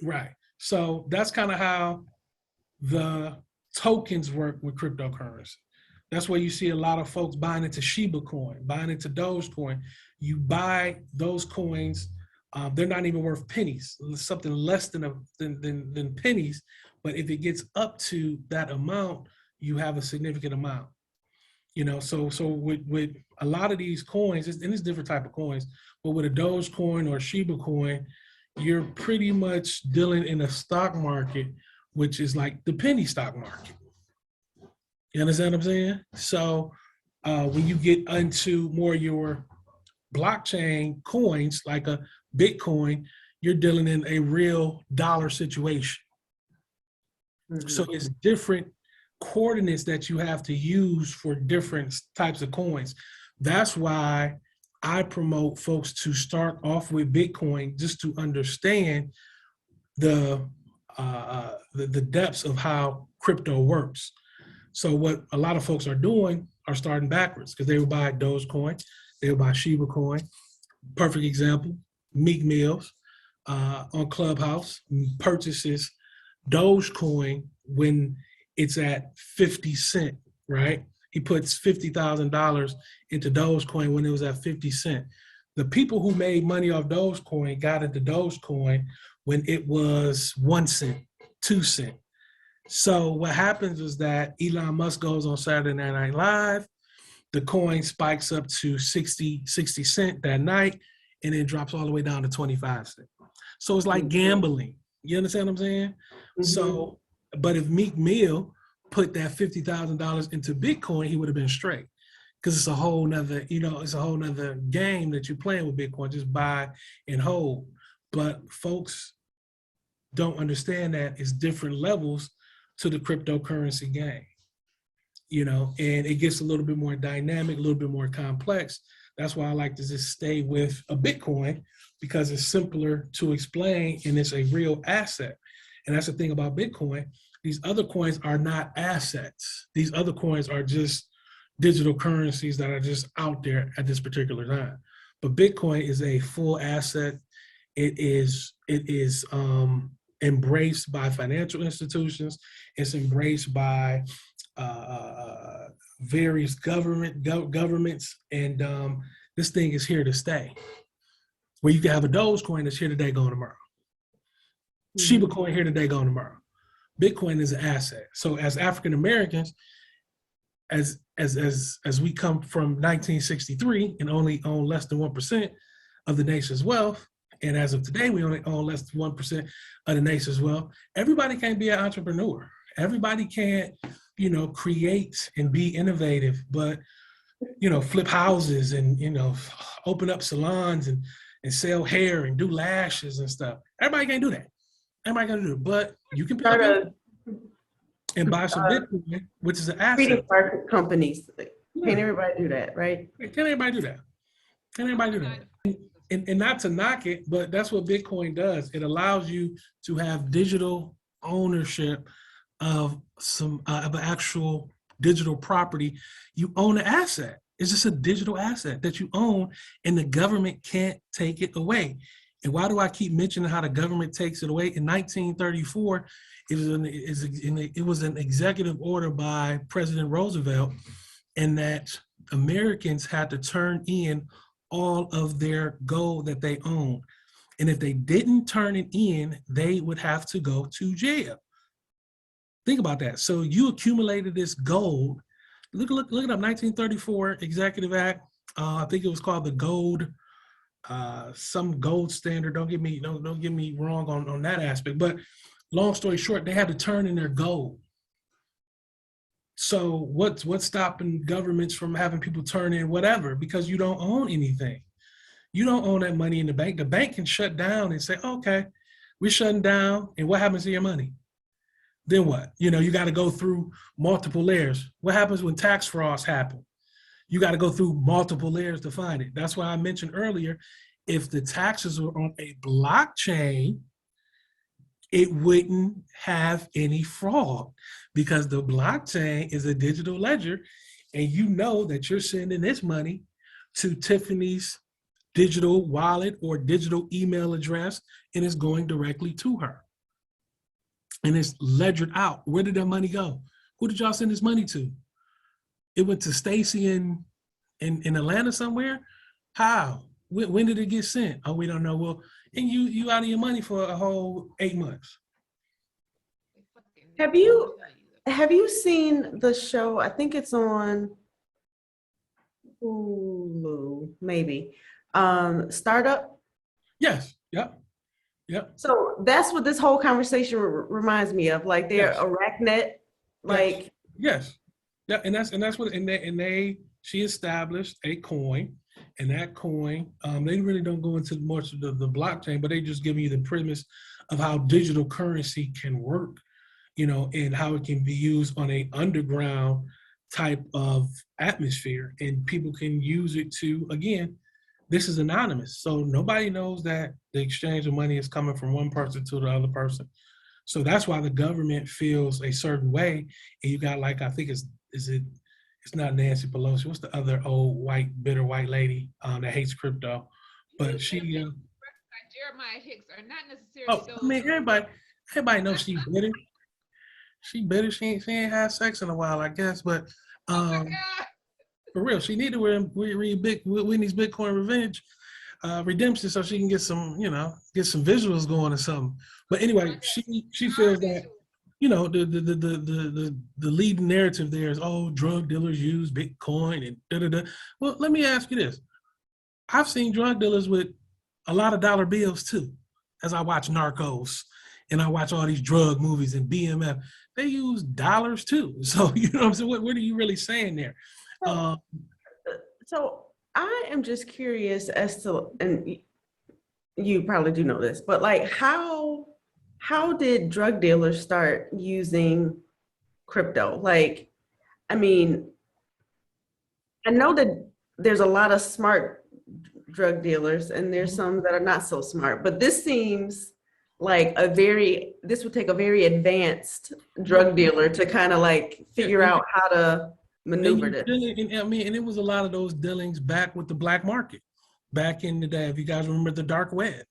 Right. So that's kind of how the tokens work with cryptocurrency. That's where you see a lot of folks buying into Shiba coin, buying into Dogecoin. You buy those coins. They're not even worth pennies, something less than pennies. But if it gets up to that amount, you have a significant amount. So with a lot of these coins, and it's different type of coins, but with a Dogecoin or a Shiba coin, you're pretty much dealing in a stock market, which is like the penny stock market. You understand what I'm saying? So when you get into more your blockchain coins, like a Bitcoin, you're dealing in a real dollar situation. Mm-hmm. So it's different coordinates that you have to use for different types of coins. That's why I promote folks to start off with Bitcoin, just to understand the depths of how crypto works. So what a lot of folks are doing are starting backwards, because they would buy Dogecoin, they would buy Shiba coin. Perfect example, Meek Mills on Clubhouse purchases Dogecoin when it's at 50 cents, right? He puts $50,000 into Dogecoin when it was at 50 cents. The people who made money off Dogecoin got into Dogecoin when it was 1 cent, 2 cents. So what happens is that Elon Musk goes on Saturday Night Live, the coin spikes up to 60 cents that night, and then drops all the way down to 25 cents. So it's like gambling. You understand what I'm saying? Mm-hmm. So, but if Meek Mill put that $50,000 into Bitcoin, he would have been straight. Because it's a whole nother, game that you're playing with Bitcoin, just buy and hold. But folks don't understand that it's different levels to the cryptocurrency game, and it gets a little bit more dynamic, a little bit more complex. That's why I like to just stay with a Bitcoin, because it's simpler to explain and it's a real asset. And that's the thing about Bitcoin. These other coins are not assets. These other coins are just digital currencies that are just out there at this particular time. But Bitcoin is a full asset. It is embraced by financial institutions. It's embraced by various governments, and this thing is here to stay. Where you can have a Dogecoin that's here today, gone tomorrow. Mm-hmm. Shiba coin here today, gone tomorrow. Bitcoin is an asset. So as African Americans, as we come from 1963 and only own less than 1% of the nation's wealth, and as of today, we only own less than 1% of the nation's wealth. Everybody can't be an entrepreneur. Everybody can't, create and be innovative, but, flip houses and, open up salons and sell hair and do lashes and stuff. Everybody can't do that. Everybody can't do it, but you can pick up and buy some Bitcoin, which is an asset. Market companies. Can't everybody do that, right? Can't everybody do that? And everybody do that. And not to knock it, but that's what Bitcoin does. It allows you to have digital ownership of of an actual digital property. You own an asset. It's just a digital asset that you own, and the government can't take it away. And why do I keep mentioning how the government takes it away? In 1934, it was an executive order by President Roosevelt, and that Americans had to turn in all of their gold that they owned. And if they didn't turn it in, they would have to go to jail. Think about that. So you accumulated this gold. Look it up, 1934 Executive Act. I think it was called the gold, some gold standard. Don't get me wrong on that aspect. But long story short, they had to turn in their gold. So what's stopping governments from having people turn in whatever? Because you don't own anything. You don't own that money in the bank. The bank can shut down and say, okay, we're shutting down. And what happens to your money? Then what? You got to go through multiple layers. What happens when tax frauds happen? You got to go through multiple layers to find it. That's why I mentioned earlier, if the taxes were on a blockchain, it wouldn't have any fraud, because the blockchain is a digital ledger, and you know that you're sending this money to Tiffany's digital wallet or digital email address, and it's going directly to her. And it's ledgered out. Where did that money go? Who did y'all send this money to? It went to Stacy in Atlanta somewhere? How? When did it get sent? Oh, we don't know. Well, and you out of your money for a whole 8 months. Have you seen the show? I think it's on Hulu, maybe. Startup? Yes. Yep. So that's what this whole conversation reminds me of. Like they're ArachNet, like yes. Yeah, and that's what she established a coin, and that coin, they really don't go into much of the blockchain, but they just give you the premise of how digital currency can work, and how it can be used on a underground type of atmosphere, and people can use it to, again, this is anonymous. So nobody knows that the exchange of money is coming from one person to the other person. So that's why the government feels a certain way. And you got, like, I think it's not Nancy Pelosi. What's the other old bitter white lady that hates crypto? But she Jeremiah Hicks are not necessarily those. I mean, everybody knows she's bitter. She bitter. She ain't had sex in a while, I guess. But for real, she need to read Whitney's Bitcoin Revenge Redemption, so she can get some visuals going or something. But anyway, she feels that the leading narrative there is, oh, drug dealers use Bitcoin and da-da-da. Well, let me ask you this. I've seen drug dealers with a lot of dollar bills too, as I watch Narcos and I watch all these drug movies and BMF. They use dollars too. So, you know what I'm saying? What are you really saying there? So I am just curious as to, and you probably do know this, but like how did drug dealers start using crypto? Like, I mean, I know that there's a lot of smart drug dealers and there's some that are not so smart, but this seems like this would take a very advanced drug dealer to kind of like figure out how to maneuver this. And it was a lot of those dealings back with the black market back in the day. If you guys remember the dark web.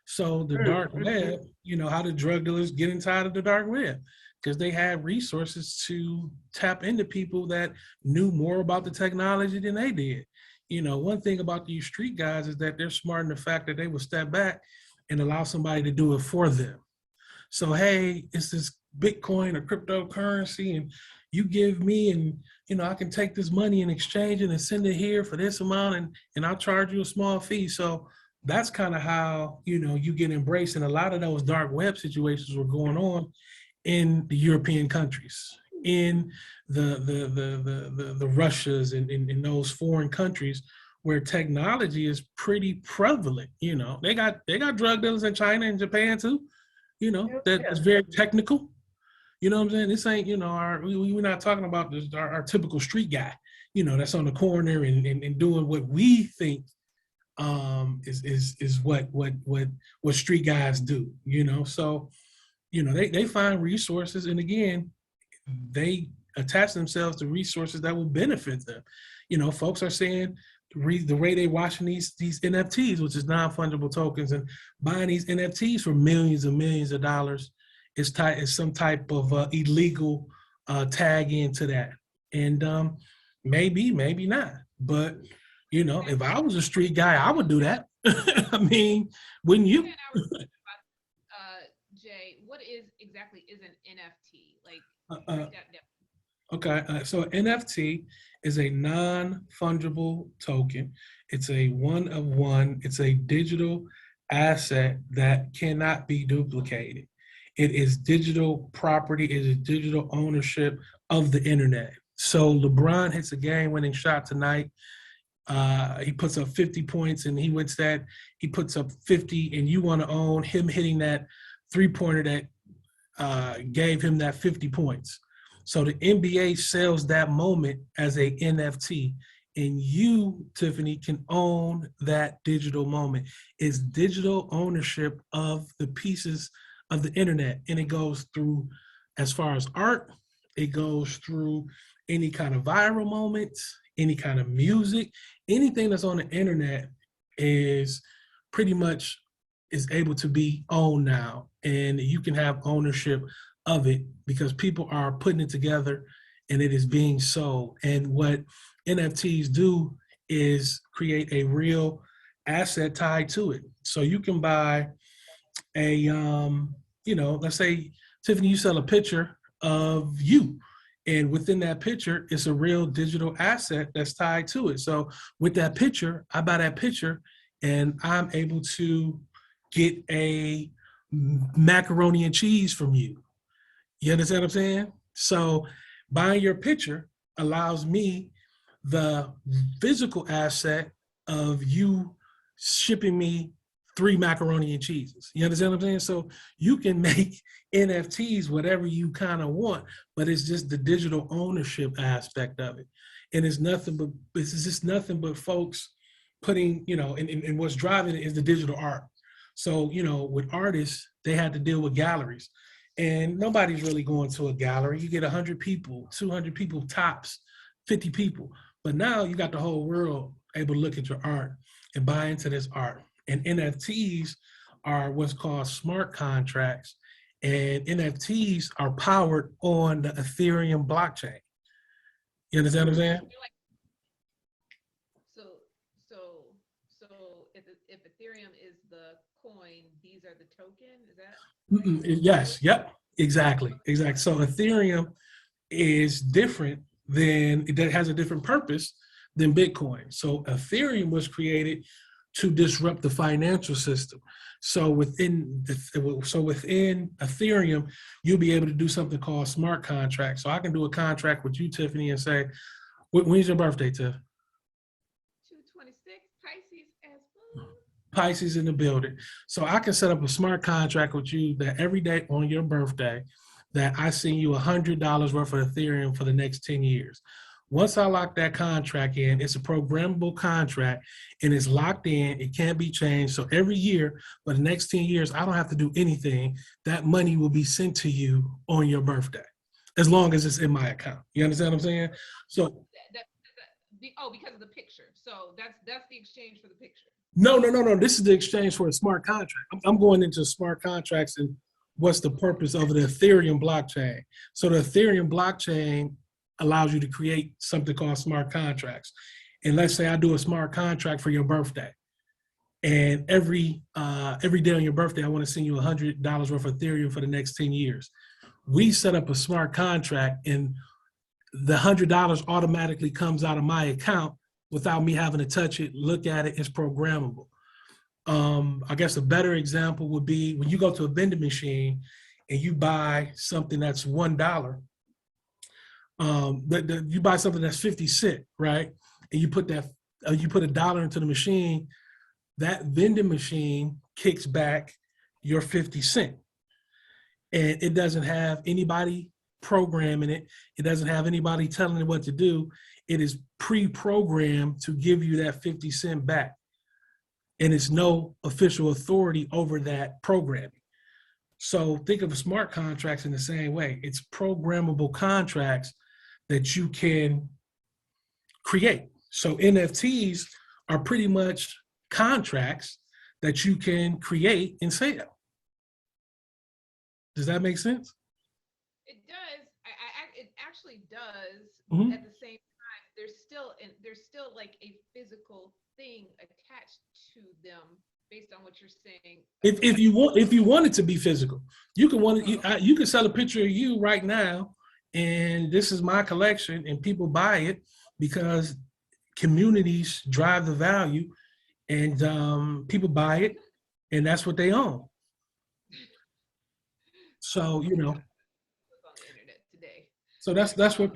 So the dark web, how did drug dealers get inside of the dark web? Because they had resources to tap into people that knew more about the technology than they did. One thing about these street guys is that they're smart in the fact that they will step back and allow somebody to do it for them. So, hey, it's this Bitcoin or cryptocurrency, and you give me, and I can take this money and exchange it and send it here for this amount, and I'll charge you a small fee. So that's kind of how, you get embraced. And a lot of those dark web situations were going on in the European countries, in the Russias and in those foreign countries where technology is pretty prevalent. They got drug dealers in China and Japan too, that's very technical. You know what I'm saying? This ain't, we're not talking about our typical street guy, that's on the corner and doing what we think is what street guys do, you know. So, you know, they find resources, and again, they attach themselves to resources that will benefit them. You know, folks are saying the way they watching these NFTs, which is non-fungible tokens, and buying these NFTs for millions and millions of dollars is some type of illegal tag into that. And maybe not. But, you know, if I was a street guy, I would do that. I mean, wouldn't you? Jay, what exactly is an NFT? Like, Okay, so NFT is a non-fungible token. It's a one of one. It's a digital asset that cannot be duplicated. It is digital property. It is digital ownership of the internet. So LeBron hits a game-winning shot tonight. He puts up 50 points, and he wins that. He puts up 50, and you want to own him hitting that three-pointer that gave him that 50 points. So the NBA sells that moment as a NFT, and you, Tiffany, can own that digital moment. It's digital ownership of the pieces of the internet, and it goes through, as far as art, it goes through any kind of viral moments, any kind of music, anything that's on the internet is pretty much is able to be owned now, and you can have ownership of it because people are putting it together and it is being sold. And what NFTs do is create a real asset tied to it. So you can buy a, you know, let's say, Tiffany, you sell a picture of you, and within that picture, it's a real digital asset that's tied to it. So with that picture, I buy that picture and I'm able to get a macaroni and cheese from you. You understand what I'm saying? So buying your picture allows me the physical asset of you shipping me 3 macaroni and cheeses. You understand what I'm saying? So you can make NFTs whatever you kind of want, but it's just the digital ownership aspect of it. And it's just nothing but folks putting, you know, and what's driving it is the digital art. So, you know, with artists, they had to deal with galleries. And nobody's really going to a gallery. You get 100 people, 200 people tops, 50 people. But now you got the whole world able to look at your art and buy into this art. And NFTs are what's called smart contracts. And NFTs are powered on the Ethereum blockchain. You understand what I'm saying? So if Ethereum is the coin, these are the token, is that? Yes, yep, exactly. So Ethereum is different it has a different purpose than Bitcoin. So Ethereum was created to disrupt the financial system. So within Ethereum, you'll be able to do something called smart contracts. So I can do a contract with you, Tiffany, and say, when's your birthday, Tiff? 2/26, Pisces as well. Pisces in the building. So I can set up a smart contract with you that every day on your birthday, that I send you $100 worth of Ethereum for the next 10 years. Once I lock that contract in, it's a programmable contract and it's locked in. It can't be changed. So every year for the next 10 years, I don't have to do anything. That money will be sent to you on your birthday, as long as it's in my account. You understand what I'm saying? So because of the picture. So that's the exchange for the picture. No. This is the exchange for a smart contract. I'm going into smart contracts and what's the purpose of the Ethereum blockchain. So the Ethereum blockchain allows you to create something called smart contracts. And let's say I do a smart contract for your birthday. And every day on your birthday, I want to send you $100 worth of Ethereum for the next 10 years. We set up a smart contract and the $100 automatically comes out of my account without me having to touch it, look at it. It's programmable. I guess a better example would be when you go to a vending machine and you buy something that's $1. You buy something that's 50 cents, right? And you put $1 into the machine. That vending machine kicks back your 50 cents, and it doesn't have anybody programming it. It doesn't have anybody telling it what to do. It is pre-programmed to give you that 50 cents back. and it's no official authority over that programming. So think of smart contracts in the same way. It's programmable contracts that you can create. So NFTs are pretty much contracts that you can create and sell. Does that make sense? It does. It actually does. Mhm. At the same time, there's still like a physical thing attached to them based on what you're saying. If you want it to be physical, you can sell a picture of you right now, and this is my collection, and people buy it because communities drive the value, and people buy it, and that's what they own. So On the internet today. so that's what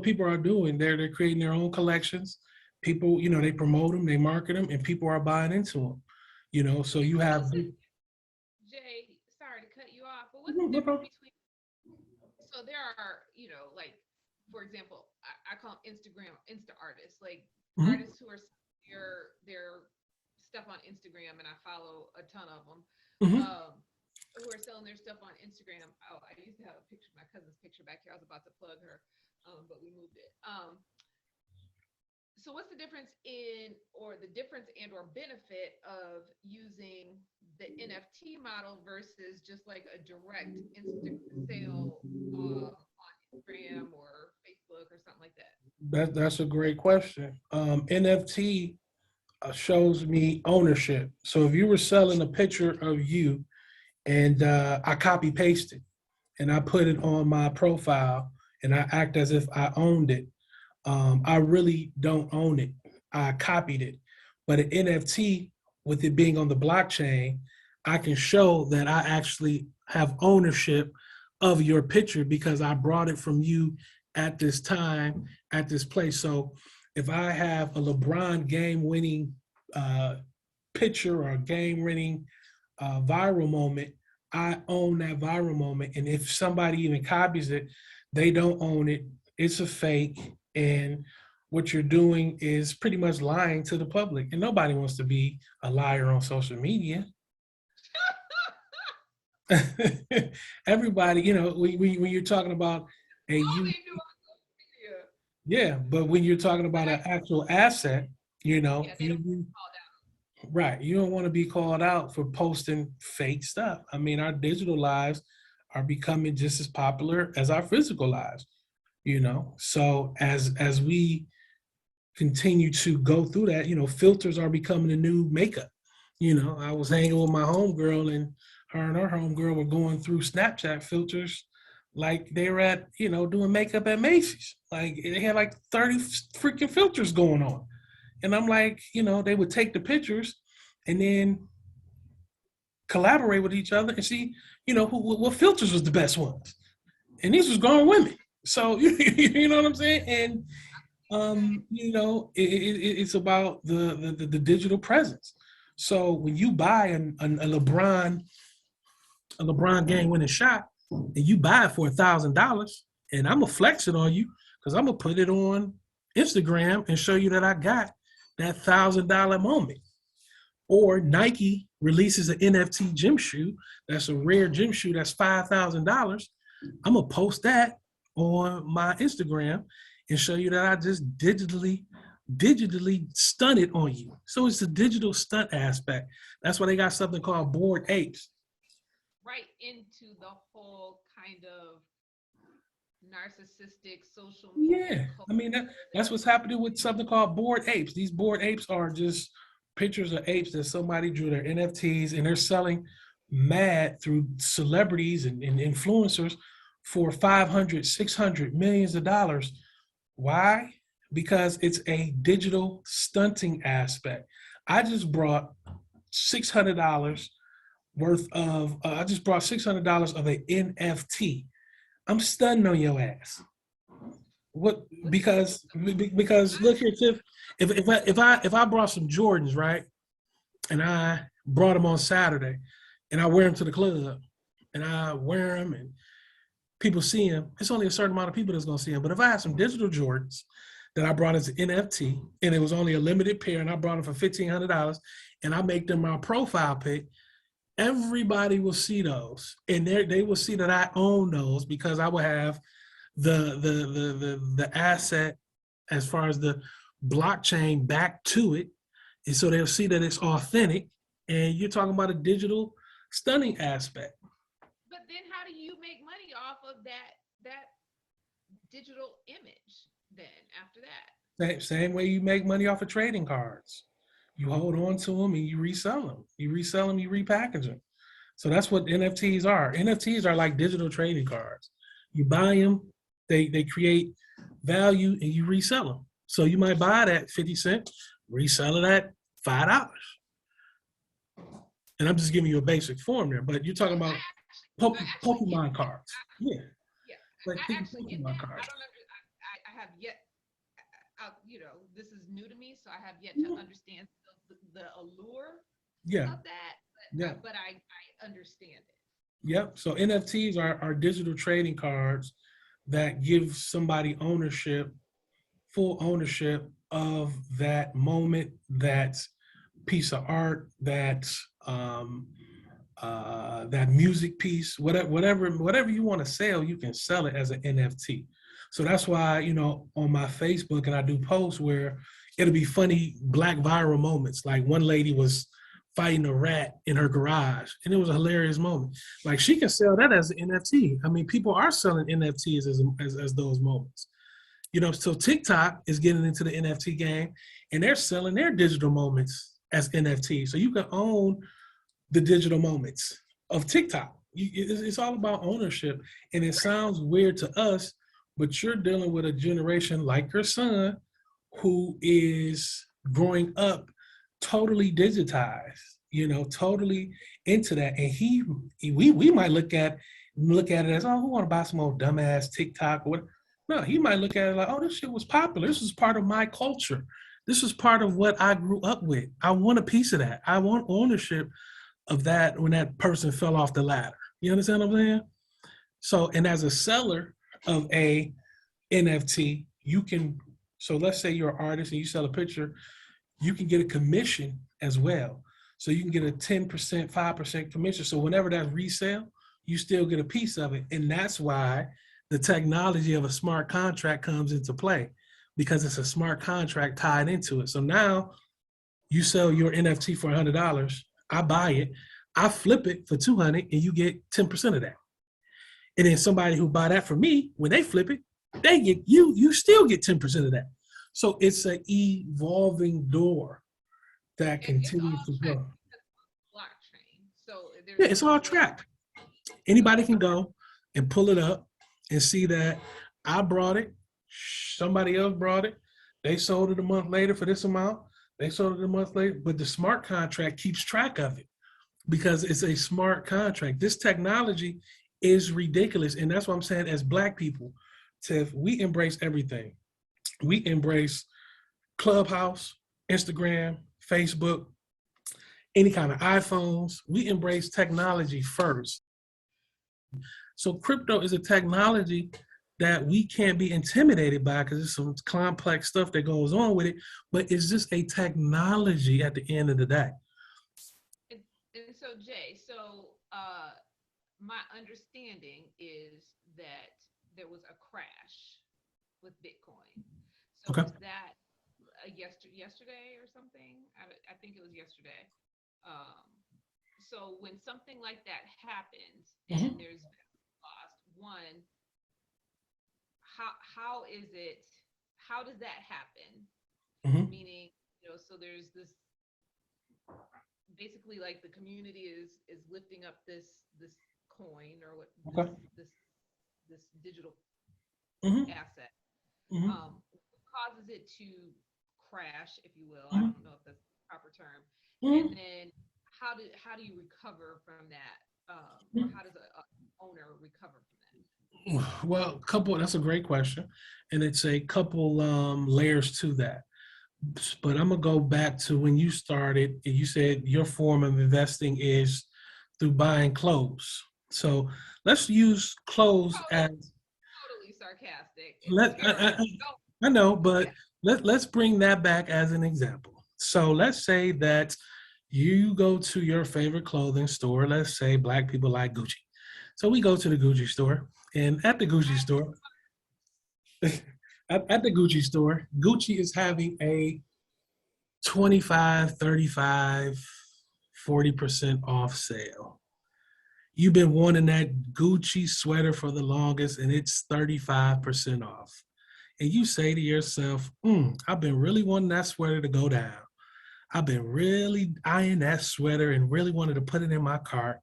people are doing. They're creating their own collections. People, they promote them, they market them, and people are buying into them. So you have. Jay, sorry to cut you off, but what's the difference between? So there are, like, for example, I call them Insta artists, like artists who are their stuff on Instagram, and I follow a ton of them. Who are selling their stuff on Instagram. Oh, I used to have a picture, my cousin's picture back here. I was about to plug her, but we moved it. So what's the difference or benefit of using the NFT model versus just like a direct instant sale on Instagram or Facebook or something like that? That's a great question. NFT shows me ownership. So if you were selling a picture of you, and I copy pasted and I put it on my profile and I act as if I owned it, I really don't own it. I copied it. But an NFT, with it being on the blockchain, I can show that I actually have ownership of your picture because I brought it from you at this time, at this place. So if I have a LeBron game-winning picture or a game-winning viral moment, I own that viral moment. And if somebody even copies it, they don't own it. It's a fake. And what you're doing is pretty much lying to the public. And nobody wants to be a liar on social media. Everybody, when you're talking about yeah, but when you're talking about an actual asset, right, you don't want to be called out for posting fake stuff. I mean, our digital lives are becoming just as popular as our physical lives, So as we continue to go through that, filters are becoming the new makeup. I was hanging with my homegirl, and her homegirl were going through Snapchat filters like they were at, doing makeup at Macy's. Like they had like 30 freaking filters going on. And I'm like, they would take the pictures and then collaborate with each other and see, what filters was the best ones. And these was grown women. So, you know what I'm saying? And, it's about the digital presence. So when you buy a LeBron game-winning shot, and you buy it for $1,000, and I'm gonna flex it on you because I'm gonna put it on Instagram and show you that I got that $1,000 moment. Or Nike releases an NFT gym shoe that's a rare gym shoe that's $5,000. I'm gonna post that on my Instagram and show you that I just digitally stunted on you. So it's a digital stunt aspect. That's why they got something called Bored Apes. Right into the whole kind of narcissistic social media. Yeah, I mean that's what's happening with something called Bored Apes. These Bored Apes are just pictures of apes that somebody drew, their NFTs, and they're selling mad through celebrities and influencers for 500, 600 millions of dollars. Why? Because it's a digital stunting aspect. I just brought $600 worth of, I just brought $600 of an NFT. I'm stunning on your ass. What? Because look here, Tiff. If I brought some Jordans, right, and I brought them on Saturday, and I wear them to the club, and I wear them, and people see them, it's only a certain amount of people that's gonna see them. But if I had some digital Jordans that I brought as an NFT, and it was only a limited pair, and I brought them for $1,500, and I make them my profile pic, everybody will see those, and they will see that I own those because I will have the asset as far as the blockchain back to it, and so they'll see that it's authentic. And you're talking about a digital stunning aspect. But then, how do you make money off of that digital image? Then after that, Same way you make money off of trading cards. You hold on to them and you resell them. You resell them, you repackage them. So that's what NFTs are. NFTs are like digital trading cards. You buy them, they create value, and you resell them. So you might buy it at 50 cents, resell it at $5. And I'm just giving you a basic form there, but you're talking about Pokemon cards. Yeah. Yeah, Like I actually get Pokemon that. cards. I have yet, this is new to me, so I have yet to understand the allure of that. But I understand it. Yep. So NFTs are digital trading cards that give somebody ownership, full ownership of that moment, that piece of art, that that music piece, whatever you want to sell, you can sell it as an NFT. So that's why, on my Facebook, and I do posts where it'll be funny Black viral moments. Like one lady was fighting a rat in her garage, and it was a hilarious moment. Like she can sell that as an NFT. I mean, people are selling NFTs as those moments. So TikTok is getting into the NFT game, and they're selling their digital moments as NFTs. So you can own the digital moments of TikTok. It's all about ownership, and it sounds weird to us, but you're dealing with a generation like your son who is growing up totally digitized, totally into that. And we might look at it as, oh, who want to buy some old dumbass TikTok or what? No, he might look at it like, oh, this shit was popular. This is part of my culture. This is part of what I grew up with. I want a piece of that. I want ownership of that when that person fell off the ladder. You understand what I'm saying? So, and as a seller of a NFT, so let's say you're an artist and you sell a picture, you can get a commission as well. So you can get a 10%, 5% commission. So whenever that's resale, you still get a piece of it. And that's why the technology of a smart contract comes into play, because it's a smart contract tied into it. So now you sell your NFT for $100. I buy it, I flip it for $200, and you get 10% of that. And then somebody who buy that from me, when they flip it, they get you still get 10% of that. So it's an evolving door that continues to grow. Blockchain. So yeah, it's all tracked. Anybody can go and pull it up and see that I brought it, somebody else brought it, they sold it a month later for this amount, they sold it a month later, but the smart contract keeps track of it because it's a smart contract. This technology is ridiculous. And that's what I'm saying, as Black people, Tiff, we embrace everything. We embrace Clubhouse, Instagram, Facebook, any kind of iPhones. We embrace technology first. So crypto is a technology that we can't be intimidated by because there's some complex stuff that goes on with it, but it's just a technology at the end of the day. And so, Jay, my understanding is that there was a crash with Bitcoin. So Okay. was that yesterday or something? I think it was yesterday. So when something like that happens and there's lost, one, how does that happen? Meaning, so there's this, basically like the community is lifting up this coin or what this digital asset. What causes it to crash, if you will? I don't know if that's the proper term. And then how do you recover from that? Or how does an owner recover from that? Well, that's a great question. And it's a couple layers to that. But I'm going to go back to when you started and you said your form of investing is through buying clothes. So let's use clothes as totally sarcastic. I know, but let's bring that back as an example. So let's say that You go to your favorite clothing store. Let's say Black people like Gucci. So we go to the Gucci store, and at the Gucci store, at the Gucci store, Gucci is having a 25, 35, 40% off sale. You've been wanting that Gucci sweater for the longest, and it's 35% off. And you say to yourself, I've been really wanting that sweater to go down. I've been really eyeing that sweater and really wanted to put it in my cart.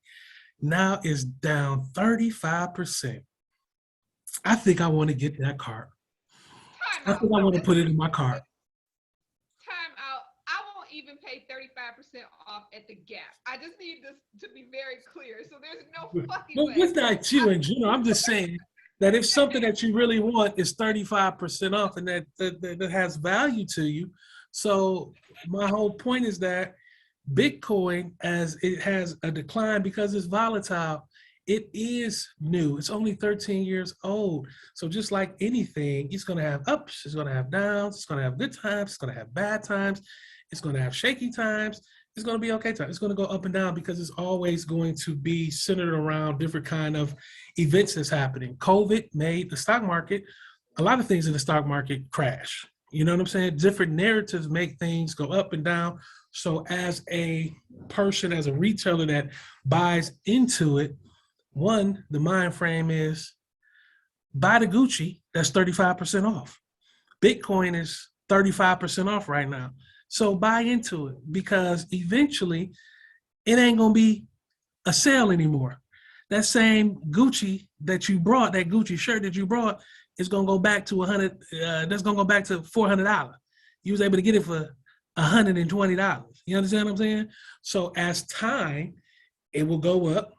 Now it's down 35%. I think I want to get that cart. I think I want to put it in my cart. Time out. I won't even pay 35% off at the Gap. I just need this to be very clear. So there's no fucking way. It's not you in general. I'm just saying that if something that you really want is 35% off and that has value to you. So my whole point is that Bitcoin, as it has a decline because it's volatile, it is new. It's only 13 years old. So just like anything, it's going to have ups, it's going to have downs, it's going to have good times, it's going to have bad times, it's going to have shaky times, it's going to be okay times. It's going to go up and down because it's always going to be centered around different kind of events that's happening. COVID made the stock market, a lot of things in the stock market crash. You know what I'm saying? Different narratives make things go up and down. So as a person, as a retailer that buys into it, one, the mind frame is buy the Gucci, that's 35% off. Bitcoin is 35% off right now. So buy into it because eventually it ain't going to be a sale anymore. That same Gucci that you brought, that Gucci shirt that you brought, is going to go back to that's going to go back to $400. You was able to get it for $120. You understand what I'm saying? So as time, it will go up.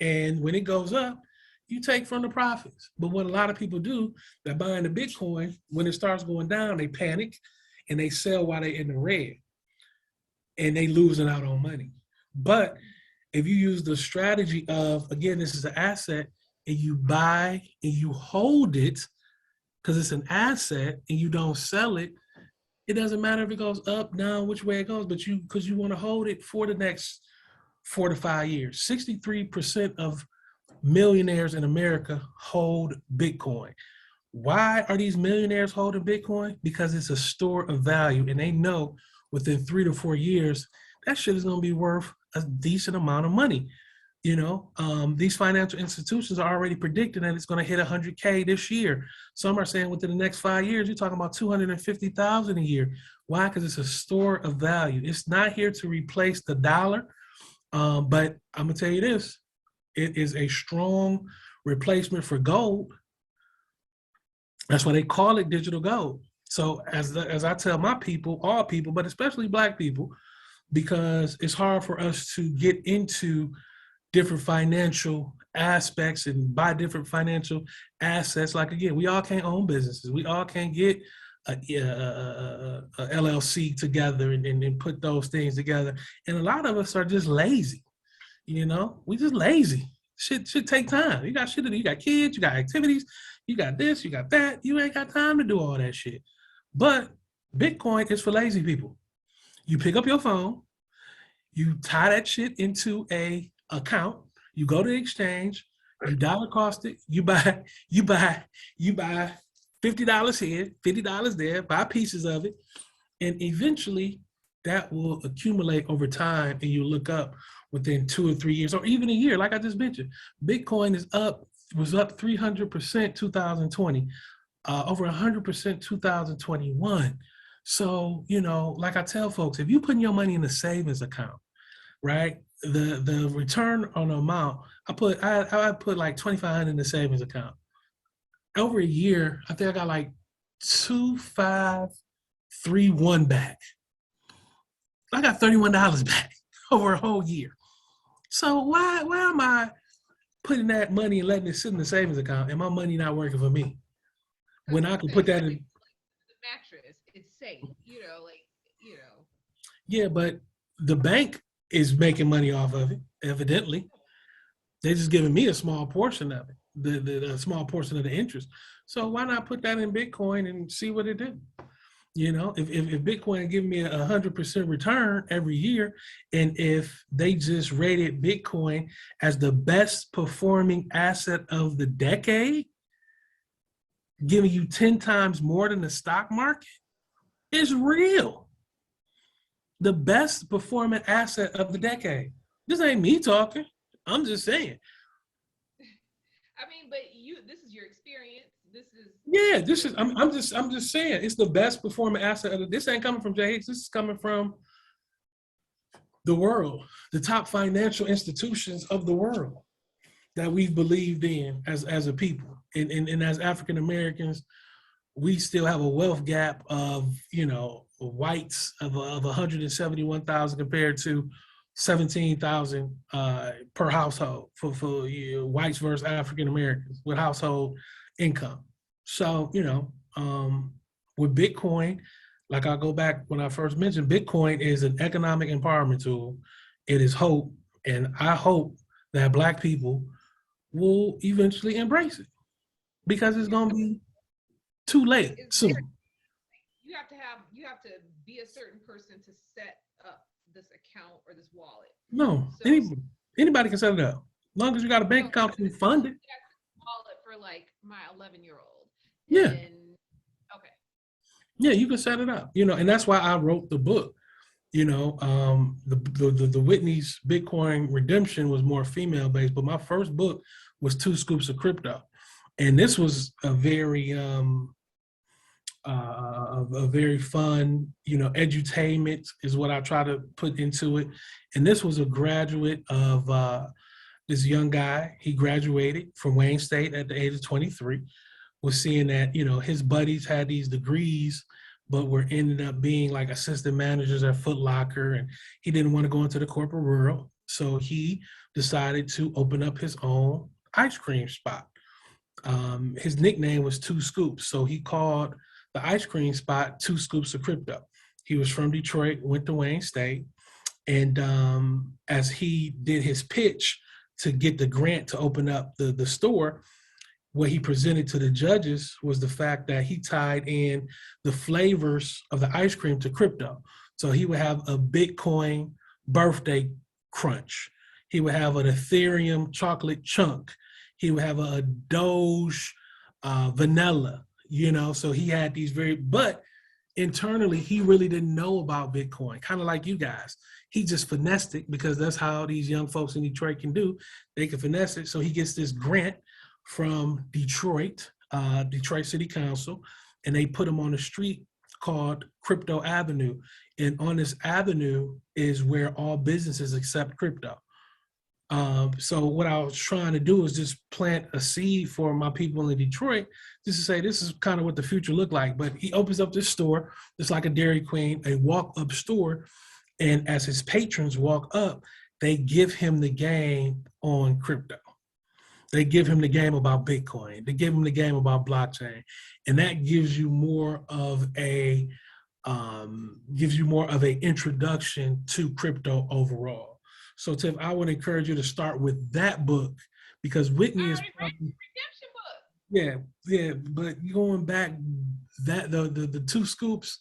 And when it goes up, you take from the profits. But what a lot of people do, they're buying the Bitcoin. When it starts going down, they panic and they sell while they're in the red. And they losing out on money. But if you use the strategy of, again, this is an asset, and you buy and you hold it because it's an asset and you don't sell it, it doesn't matter if it goes up, down, which way it goes, but because you want to hold it for the next 4 to 5 years. 63% of millionaires in America hold Bitcoin. Why are these millionaires holding Bitcoin? Because it's a store of value, and they know within 3 to 4 years, that shit is going to be worth a decent amount of money. You know, these financial institutions are already predicting that it's going to hit 100K this year. Some are saying within the next 5 years, you're talking about 250,000 a year. Why? Because it's a store of value. It's not here to replace the dollar. But I'm gonna tell you this, it is a strong replacement for gold. That's why they call it digital gold. So as I tell my people, all people, but especially Black people, because it's hard for us to get into different financial aspects and buy different financial assets. Like, again, we all can't own businesses. We all can't get a LLC together and put those things together. And a lot of us are just lazy. You know, we just lazy. Shit should take time. You got shit to do. You got kids, you got activities, you got this, you got that. You ain't got time to do all that shit. But Bitcoin is for lazy people. You pick up your phone, you tie that shit into a account, you go to the exchange, you dollar cost it, you buy $50 here, $50 there, buy pieces of it, and eventually that will accumulate over time, and you look up within 2 or 3 years, or even a year, like I just mentioned. Bitcoin was up 300% 2020, over 100% 2021. So, you know, like I tell folks, if you put your money in a savings account, right, the return on the amount, I put like $2,500 in the savings account. Over a year, I think I got like 2,531 back. I got $31 back over a whole year. So why am I putting that money and letting it sit in the savings account and my money not working for me? When I can put that in the mattress, it's safe, Yeah, but the bank is making money off of it, evidently. They're just giving me a small portion of it, the small portion of the interest. So why not put that in Bitcoin and see what it did? You know, if Bitcoin give me 100% return every year, and if they just rated Bitcoin as the best performing asset of the decade, giving you 10 times more than the stock market, it's real. The best performing asset of the decade. This ain't me talking. I'm just saying. I mean, but this is your experience. I'm just saying it's the best performing asset of this ain't coming from Jay Hicks. This is coming from the world, the top financial institutions of the world that we've believed in as a people. And as African Americans, we still have a wealth gap of, whites of 171,000 compared to 17,000 per household for whites versus African Americans with household income. So, with Bitcoin, like I'll go back when I first mentioned, Bitcoin is an economic empowerment tool. It is hope. And I hope that Black people will eventually embrace it because it's going to be too late soon. You have to be a certain person to set up this account or this wallet. No, so, anybody can set it up. As long as you got a bank account to fund it. You have to wallet for like my 11-year-old. Yeah. Okay. Yeah, you can set it up. And that's why I wrote the book. The Whitney's Bitcoin Redemption was more female based, but my first book was 2 Scoops of Crypto, and this was a very fun, edutainment is what I try to put into it. And this was a graduate of this young guy. He graduated from Wayne State at the age of 23. Was seeing that his buddies had these degrees, but were ended up being like assistant managers at Foot Locker, and he didn't want to go into the corporate world, so he decided to open up his own ice cream spot. His nickname was 2 Scoops, so he called the ice cream spot 2 Scoops of Crypto. He was from Detroit, went to Wayne State, and as he did his pitch to get the grant to open up the store, what he presented to the judges was the fact that he tied in the flavors of the ice cream to crypto. So he would have a Bitcoin birthday crunch. He would have an Ethereum chocolate chunk. He would have a Doge vanilla, so he had these but internally, he really didn't know about Bitcoin, kind of like you guys. He just finessed it because that's how these young folks in Detroit can do. They can finesse it. So he gets this grant from Detroit City Council, and they put him on a street called Crypto Avenue. And on this avenue is where all businesses accept crypto. So what I was trying to do is just plant a seed for my people in Detroit, just to say this is kind of what the future looked like. But he opens up this store, it's like a Dairy Queen, a walk-up store. And as his patrons walk up, they give him the game on crypto. They give him the game about Bitcoin. They give him the game about blockchain, and that gives you more of a introduction to crypto overall. So, Tiff, I would encourage you to start with that book because Whitney is redemption book. Yeah, but going back, that the 2 Scoops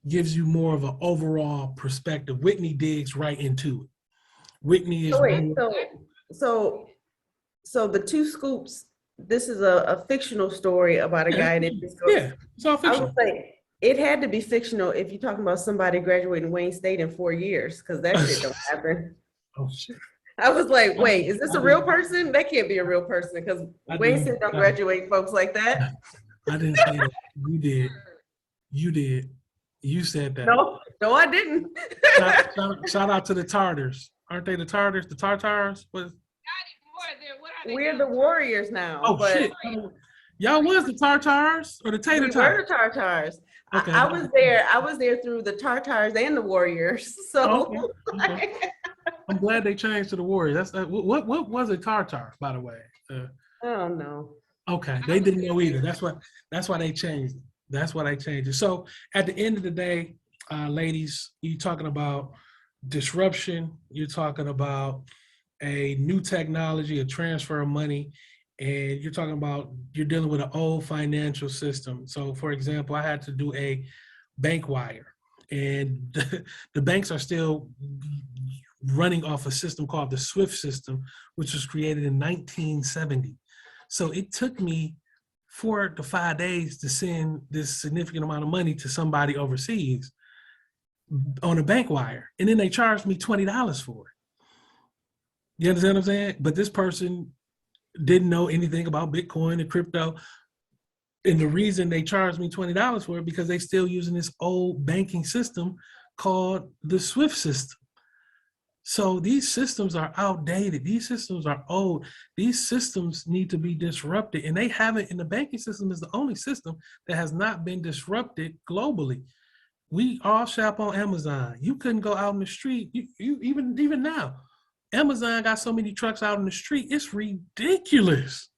gives you more of an overall perspective. Whitney digs right into it. Whitney is So the 2 Scoops, this is a fictional story about a guy that just goes. Yeah, it's all fictional. I would say it had to be fictional if you're talking about somebody graduating Wayne State in 4 years, because that shit don't happen. Oh shit. I was like, wait, is this a real person? That can't be a real person because Wayne State don't graduate folks like that. I didn't say that. You did. You said that. No, I didn't. Shout out to the Tartars. Aren't they the Tartars? The Tartars? We're the Warriors now. Oh, shit. Y'all was the Tartars or the Tater Tartars? We were the Tartars. Okay. I was there through the Tartars and the Warriors. So okay. I'm glad they changed to the Warriors. That's what was a Tartar, by the way? I don't know. Okay, they didn't know either. That's why they changed it. That's why they changed it. So at the end of the day, ladies, you're talking about disruption. You're talking about a new technology, a transfer of money, and you're talking about you're dealing with an old financial system. So, for example, I had to do a bank wire. And the banks are still running off a system called the SWIFT system, which was created in 1970. So it took me 4 to 5 days to send this significant amount of money to somebody overseas on a bank wire. And then they charged me $20 for it. You understand what I'm saying? But this person didn't know anything about Bitcoin and crypto. And the reason they charged me $20 for it because they still using this old banking system called the SWIFT system. So these systems are outdated. These systems are old. These systems need to be disrupted. And they haven't, and the banking system is the only system that has not been disrupted globally. We all shop on Amazon. You couldn't go out in the street. You even now, Amazon got so many trucks out in the street. It's ridiculous.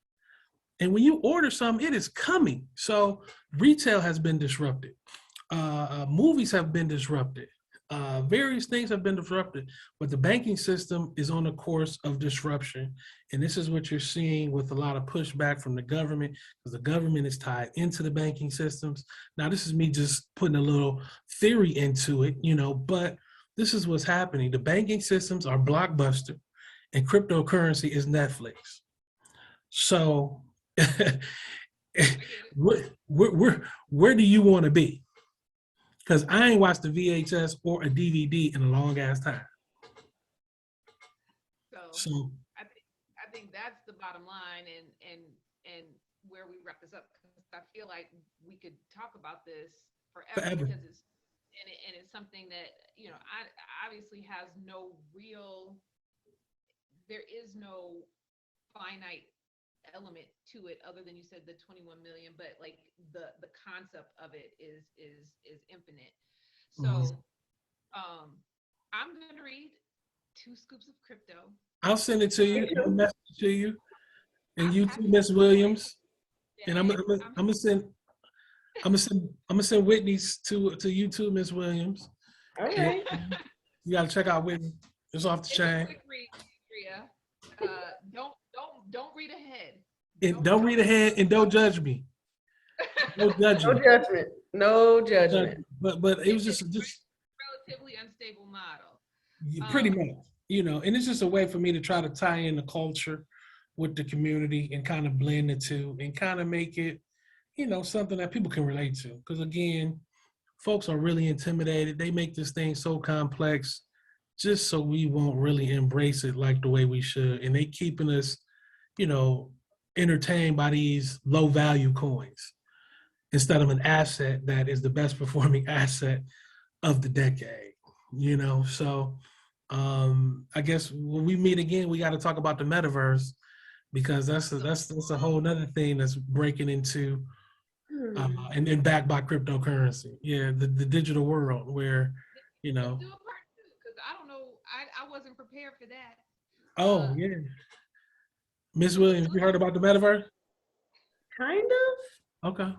And when you order something, it is coming. So retail has been disrupted. Movies have been disrupted. Various things have been disrupted, but the banking system is on a course of disruption. And this is what you're seeing with a lot of pushback from the government, because the government is tied into the banking systems. Now, this is me just putting a little theory into it, but this is what's happening. The banking systems are Blockbuster and cryptocurrency is Netflix. So where do you want to be? Because I ain't watched a VHS or a DVD in a long ass time. So I think that's the bottom line, and where we wrap this up, because I feel like we could talk about this forever. Because it's something that I obviously has no real. There is no finite element to it other than you said the 21 million, but like the concept of it is infinite. So I'm gonna read 2 scoops of crypto. I'll send it to you. I'll message it to you, and you too, Miss Williams. And I'm gonna send Whitney's to you too, Miss Williams. Okay. You gotta check out Whitney. It's off the chain. Quick read, Andrea. Don't read ahead. Don't read ahead and don't judge me. No judgment. No judgment. No judgment. But it was just relatively unstable model. Pretty much, and it's just a way for me to try to tie in the culture with the community and kind of blend the two and kind of make it, something that people can relate to. Because again, folks are really intimidated. They make this thing so complex just so we won't really embrace it like the way we should. And they keeping us, entertained by these low value coins instead of an asset that is the best performing asset of the decade, So I guess when we meet again, we got to talk about the metaverse, because that's a whole nother thing that's breaking into and backed by cryptocurrency. Yeah, the digital world where, Let's do a part 2, because I don't know, I wasn't prepared for that. Oh yeah. Miss Williams, you heard about the metaverse? Kind of. Okay.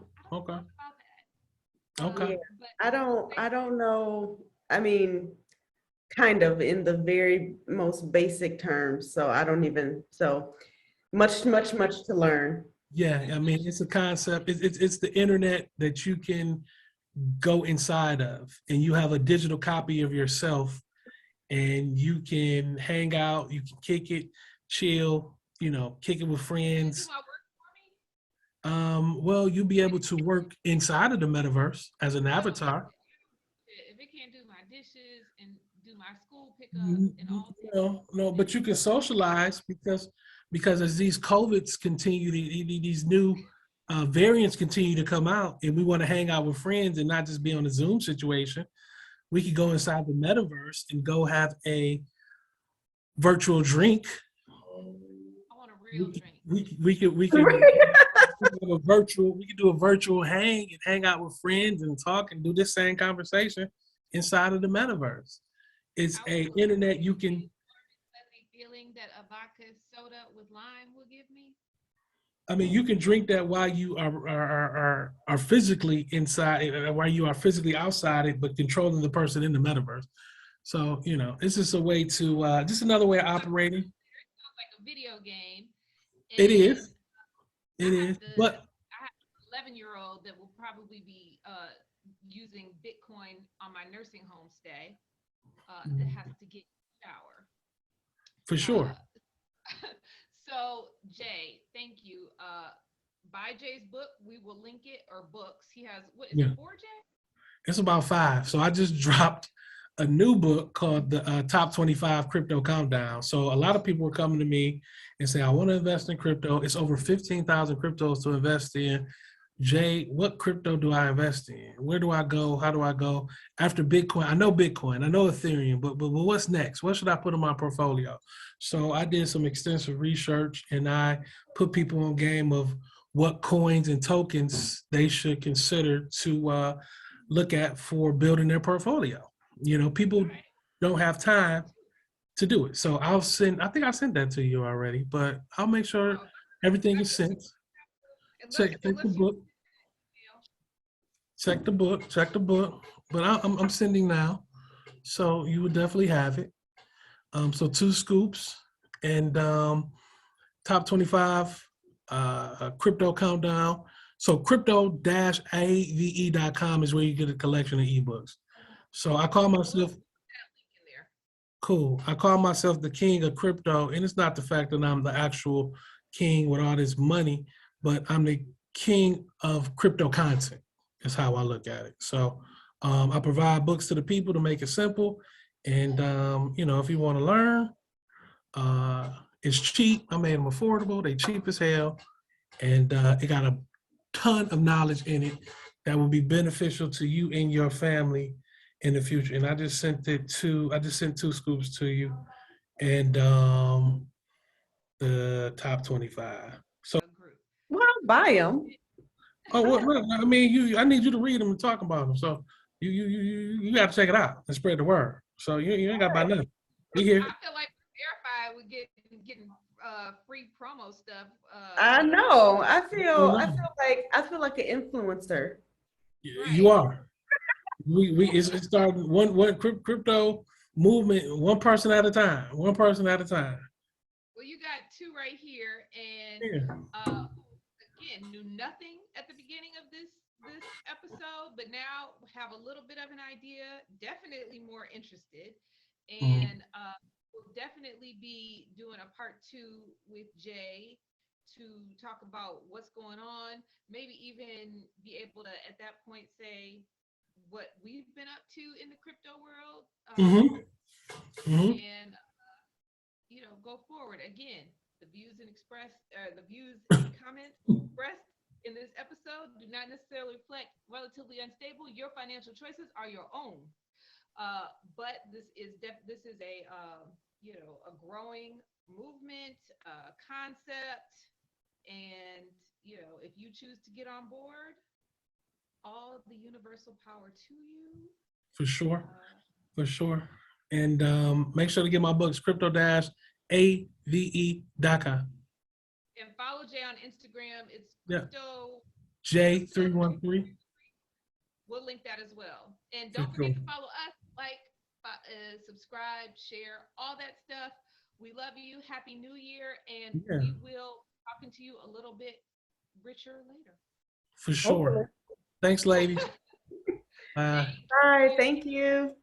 Yeah. I don't know. I mean, kind of in the very most basic terms. So I don't even, so much to learn. Yeah, I mean, it's a concept. It's the internet that you can go inside of, and you have a digital copy of yourself, and you can hang out, you can kick it, chill, kick it with friends. Well, you'll be able to work inside of the metaverse as an avatar. If it can't do my dishes and do my school pickup and all. No, but you can socialize because as these COVIDs continue, these new variants continue to come out, and we want to hang out with friends and not just be on a Zoom situation, we could go inside the metaverse and go have a virtual drink. I want a real drink. We could do a virtual hang and hang out with friends and talk and do this same conversation inside of the metaverse. It's a internet you can. Feeling that a vodka soda with lime will give me. I mean, you can drink that while you are physically inside, while you are physically outside it, but controlling the person in the metaverse. So it's just a way to just another way of operating. It sounds like a video game. It is. But I have an 11-year-old that will probably be using Bitcoin on my nursing home stay that has to get shower. For sure. So Jay, thank you. Buy Jay's book. We will link it, or books. He has, what is it, 4, Jay? It's about 5. So I just dropped a new book called the Top 25 Crypto Countdown. So a lot of people are coming to me and say, I want to invest in crypto. It's over 15,000 cryptos to invest in. Jay, what crypto do I invest in? Where do I go? How do I go? After Bitcoin, I know Ethereum, but what's next? What should I put in my portfolio? So I did some extensive research, and I put people on game of what coins and tokens they should consider to look at for building their portfolio. You know, people don't have time to do it. So I think I sent that to you already, but I'll make sure everything is sent. Check the book. Check the book. But I'm sending now, so you would definitely have it. So 2 scoops and top 25 crypto countdown. So crypto-ave.com is where you get a collection of ebooks. So I call myself cool. I call myself the king of crypto, and it's not the fact that I'm the actual king with all this money, but I'm the king of crypto content. Is how I look at it. So I provide books to the people to make it simple, and you know, if you want to learn, it's cheap. I made them affordable. They cheap as hell, and it got a ton of knowledge in it that will be beneficial to you and your family in the future. And I just sent 2 scoops to you, and the top 25. So, well, I'll buy them. I mean, I need you to read them and talk about them. So you got to check it out and spread the word. So you ain't got to buy nothing. We here. I feel like Verified would getting free promo stuff. I know. I feel like an influencer. You are. It's starting one crypto movement, one person at a time. Well, you got 2 right here, and again, knew nothing at the beginning of this episode, but now have a little bit of an idea. Definitely more interested, and we'll definitely be doing a part 2 with Jay to talk about what's going on. Maybe even be able to at that point say what we've been up to in the crypto world, and you know, go forward. Again, the views and comments expressed in this episode do not necessarily reflect Relatively Unstable. Your financial choices are your own, but this is a you know, a growing movement, concept, and you know, if you choose to get on board, all the universal power to you. For sure. And make sure to get my books, crypto-ave.com. And follow Jay on Instagram. It's crypto J313. We'll link that as well. And don't forget to follow us, subscribe, share, all that stuff. We love you. Happy New Year. And we will talking to you a little bit richer later. For sure. Thanks, ladies. All right. Thank you.